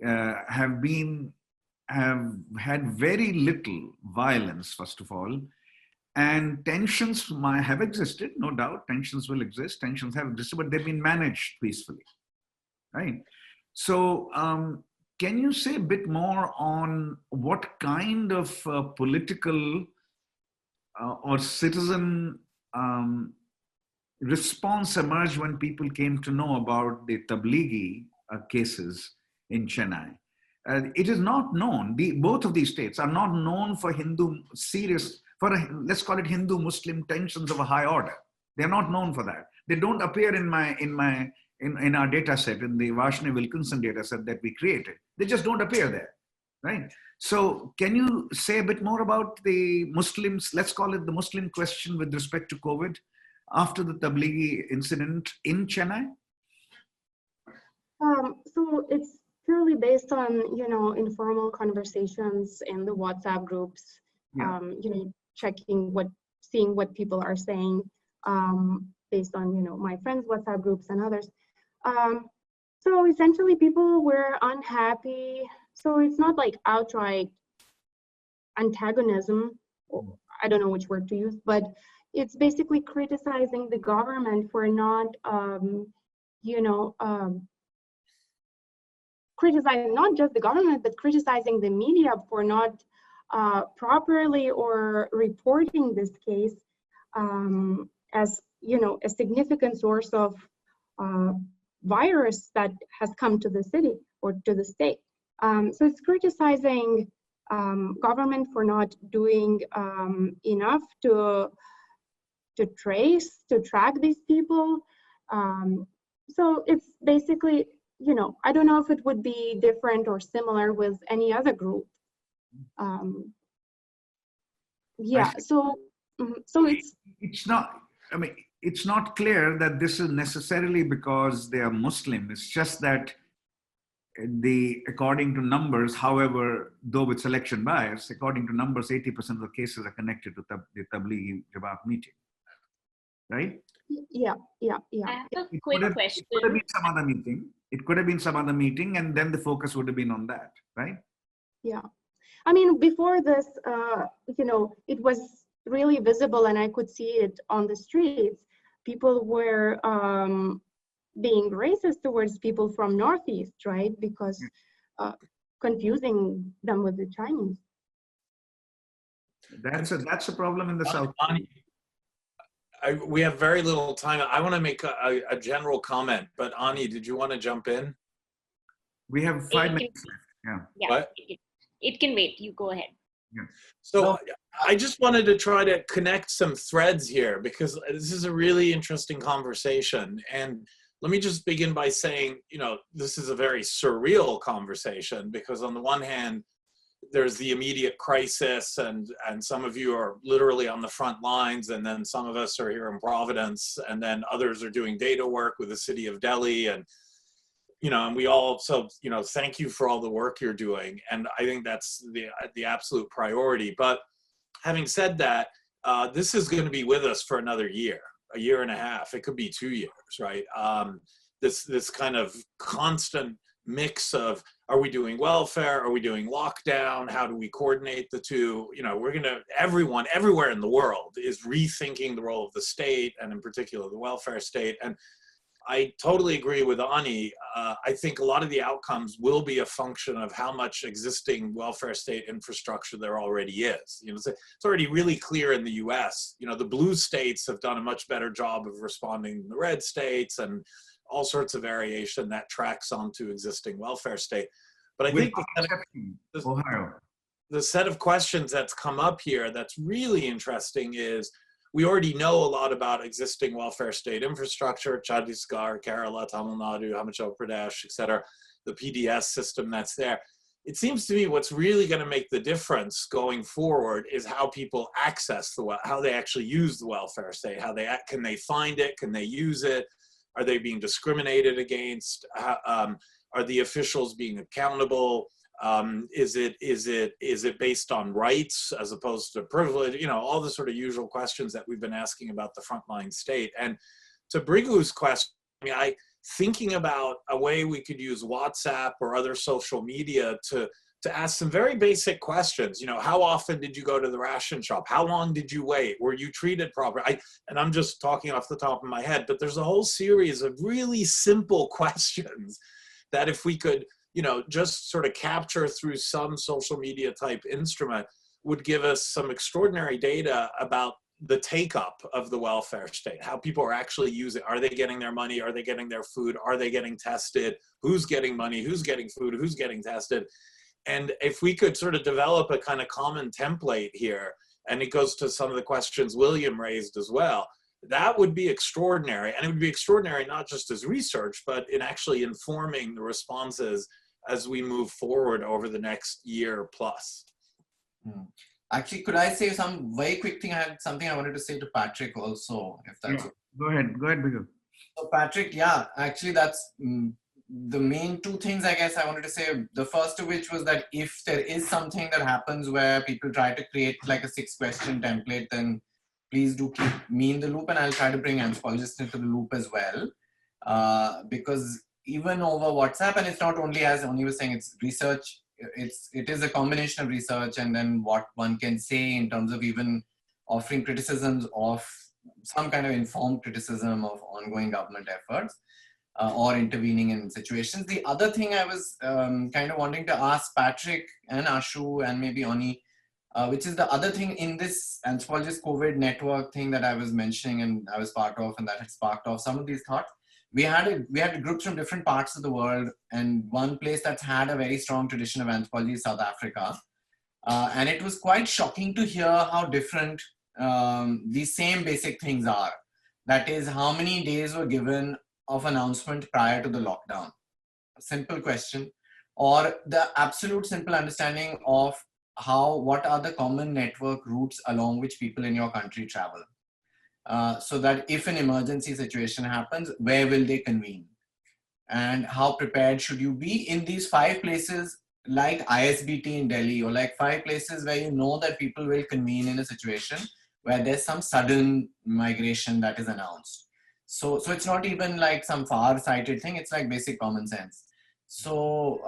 have had very little violence, first of all, and tensions might have existed, no doubt. Tensions will exist. Tensions have existed, but they've been managed peacefully, right? So, can you say a bit more on what kind of political or citizen response emerged when people came to know about the Tablighi cases in Chennai? It is not known. Both of these states are not known for let's call it Hindu-Muslim tensions of a high order. They're not known for that. They don't appear in our data set, in the Varshney Wilkinson data set that we created. They just don't appear there, right? So can you say a bit more about the Muslims, let's call it the Muslim question with respect to COVID after the Tablighi incident in Chennai? So it's purely based on, informal conversations in the WhatsApp groups, Yeah. seeing what people are saying, based on, my friends' WhatsApp groups and others. So essentially people were unhappy. So it's not like outright antagonism, or I don't know which word to use, but it's basically criticizing the government for not, criticizing not just the government, but criticizing the media for not properly or reporting this case as, a significant source of virus that has come to the city or to the state. So it's criticizing government for not doing enough to track these people. So it's basically, I don't know if it would be different or similar with any other group. Yeah, so it's not, I mean, it's not clear that this is necessarily because they are Muslim. It's just that according to numbers, however, though with selection bias, according to numbers, 80% of the cases are connected to the Tablighi Jamaat meeting, right? Yeah. I have a quick question. It could have been some other meeting. It could have been some other meeting, and then the focus would have been on that, right? Yeah. I mean, before this, it was really visible and I could see it on the streets. People were being racist towards people from Northeast, right? Because confusing them with the Chinese. That's a problem in the South. We have very little time. I want to make a general comment, but Ani, did you want to jump in? We have 5 minutes left. Yeah, What? it can wait. You go ahead. Yeah. So I just wanted to try to connect some threads here because this is a really interesting conversation. And let me just begin by saying, this is a very surreal conversation because on the one hand, there's the immediate crisis and some of you are literally on the front lines, and then some of us are here in Providence, and then others are doing data work with the city of Delhi, and and we all, so thank you for all the work you're doing, and I think that's the absolute priority. But having said that, this is going to be with us for another year, a year and a half. It could be 2 years, right? This kind of constant mix of, are we doing welfare? Are we doing lockdown? How do we coordinate the two? Everyone everywhere in the world is rethinking the role of the state, and in particular the welfare state. And I totally agree with Ani. I think a lot of the outcomes will be a function of how much existing welfare state infrastructure there already is. It's already really clear in the US. The blue states have done a much better job of responding than the red states, and all sorts of variation that tracks onto existing welfare state. But I think the set of questions that's come up here that's really interesting is, we already know a lot about existing welfare state infrastructure, Chhattisgarh, Kerala, Tamil Nadu, Himachal Pradesh, et cetera, the PDS system that's there. It seems to me what's really going to make the difference going forward is how people access how they actually use the welfare state, can they find it, can they use it, are they being discriminated against, are the officials being accountable? Is it based on rights as opposed to privilege? All the sort of usual questions that we've been asking about the frontline state. And to Brigu's question, thinking about a way we could use WhatsApp or other social media to ask some very basic questions. You know, how often did you go to the ration shop? How long did you wait? Were you treated properly? And I'm just talking off the top of my head, but there's a whole series of really simple questions that if we could, you know, just sort of capture through some social media type instrument would give us some extraordinary data about the take up of the welfare state, how people are actually using, are they getting their money? Are they getting their food? Are they getting tested? Who's getting money? Who's getting food? Who's getting tested? And if we could sort of develop a kind of common template here, and it goes to some of the questions William raised as well, that would be extraordinary. And it would be extraordinary not just as research, but in actually informing the responses as we move forward over the next year plus. Actually, could I say some very quick thing? I had something I wanted to say to Patrick also, if that's okay. Go ahead, Bigger. So Patrick, yeah, actually that's the main two things I guess I wanted to say. The first of which was that if there is something that happens where people try to create like a 6-question template, then please do keep me in the loop, and I'll try to bring anthropologists into the loop as well. Because even over WhatsApp, and it's not only, as Oni was saying, it's research, it is a combination of research and then what one can say in terms of even offering criticisms of some kind of informed criticism of ongoing government efforts. Or intervening in situations. The other thing I was kind of wanting to ask Patrick and Ashu and maybe Oni, which is the other thing in this anthropologist COVID network thing that I was mentioning and I was part of, and that had sparked off some of these thoughts. We had groups from different parts of the world, and one place that's had a very strong tradition of anthropology is South Africa. And it was quite shocking to hear how different these same basic things are. That is, how many days were given of announcement prior to the lockdown? A simple question. Or the absolute simple understanding of what are the common network routes along which people in your country travel. So that if an emergency situation happens, where will they convene? And how prepared should you be in these 5 places like ISBT in Delhi, or like 5 places where you know that people will convene in a situation where there's some sudden migration that is announced. So it's not even like some far-sighted thing, it's like basic common sense. So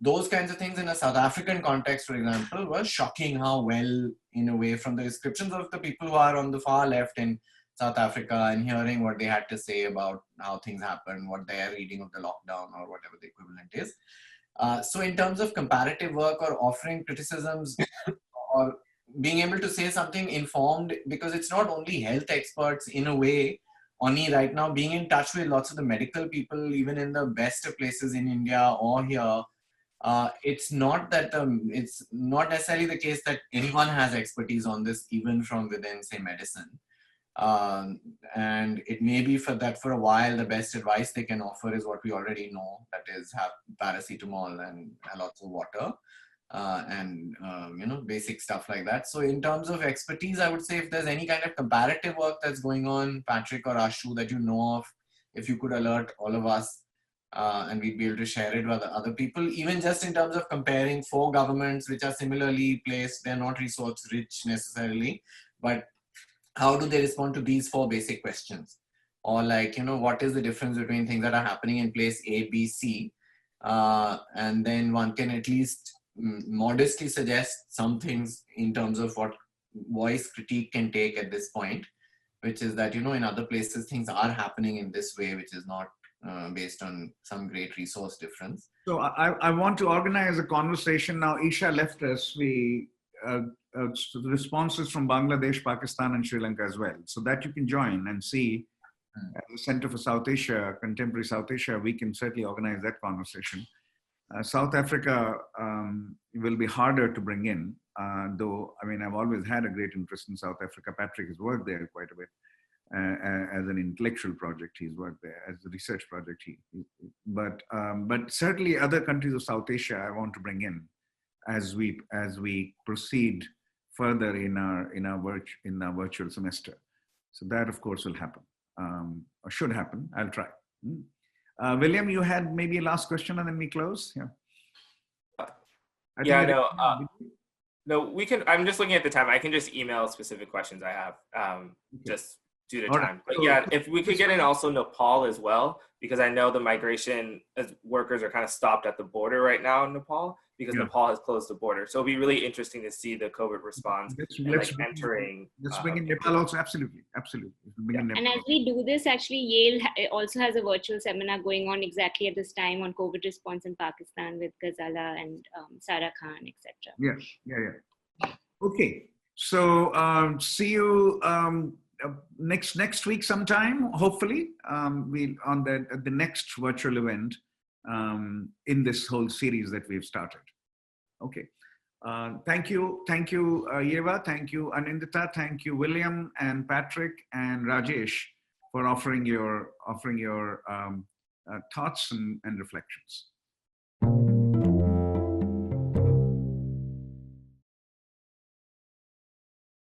those kinds of things in a South African context, for example, were shocking how well, in a way, from the descriptions of the people who are on the far left in South Africa and hearing what they had to say about how things happen, what their reading of the lockdown or whatever the equivalent is. So in terms of comparative work or offering criticisms or being able to say something informed, because it's not only health experts in a way, Oni right now being in touch with lots of the medical people, even in the best of places in India or here, it's not that it's not necessarily the case that anyone has expertise on this, even from within, say, medicine. And it may be for a while, the best advice they can offer is what we already know, that is have paracetamol and lots of water. And basic stuff like that. So in terms of expertise, I would say if there's any kind of comparative work that's going on, Patrick or Ashu, that you know of, if you could alert all of us, and we'd be able to share it with other people, even just in terms of comparing 4 governments which are similarly placed. They're not resource rich necessarily, but how do they respond to these 4 basic questions? Or like, what is the difference between things that are happening in place A, B, C? And then one can at least modestly suggest some things in terms of what voice critique can take at this point, which is that, in other places things are happening in this way, which is not based on some great resource difference. So I want to organize a conversation now. Isha left us. The responses from Bangladesh, Pakistan, and Sri Lanka as well, so that you can join and see. At the Center for South Asia, Contemporary South Asia, we can certainly organize that conversation. South Africa will be harder to bring in, though, I've always had a great interest in South Africa. Patrick has worked there quite a bit as an intellectual project. He's worked there as a research project. But certainly other countries of South Asia I want to bring in as we proceed further in our virtual semester. So that, of course, will happen, or should happen. I'll try. William, you had maybe a last question and then we close. No, we can. I'm just looking at the time. I can just email specific questions I have. Just due to All right. time. But yeah, if we could get in also Nepal as well, because I know the migration as workers are kind of stopped at the border right now in Nepal, because Yeah. Nepal has closed the border. So it'll be really interesting to see the COVID response Let's and bring entering. let's bring in Nepal also. Absolutely. Bring in And Nepal. as we do this, actually, Yale also has a virtual seminar going on exactly at this time on COVID response in Pakistan with Ghazala and Sarah Khan, etc. Yes. Yeah. Okay. So see you next week sometime. Hopefully, we'll on the next virtual event in this whole series that we've started. Okay. Thank you, Yeva. Thank you, Anindita. Thank you, William and Patrick and Rajesh, for offering your thoughts and reflections.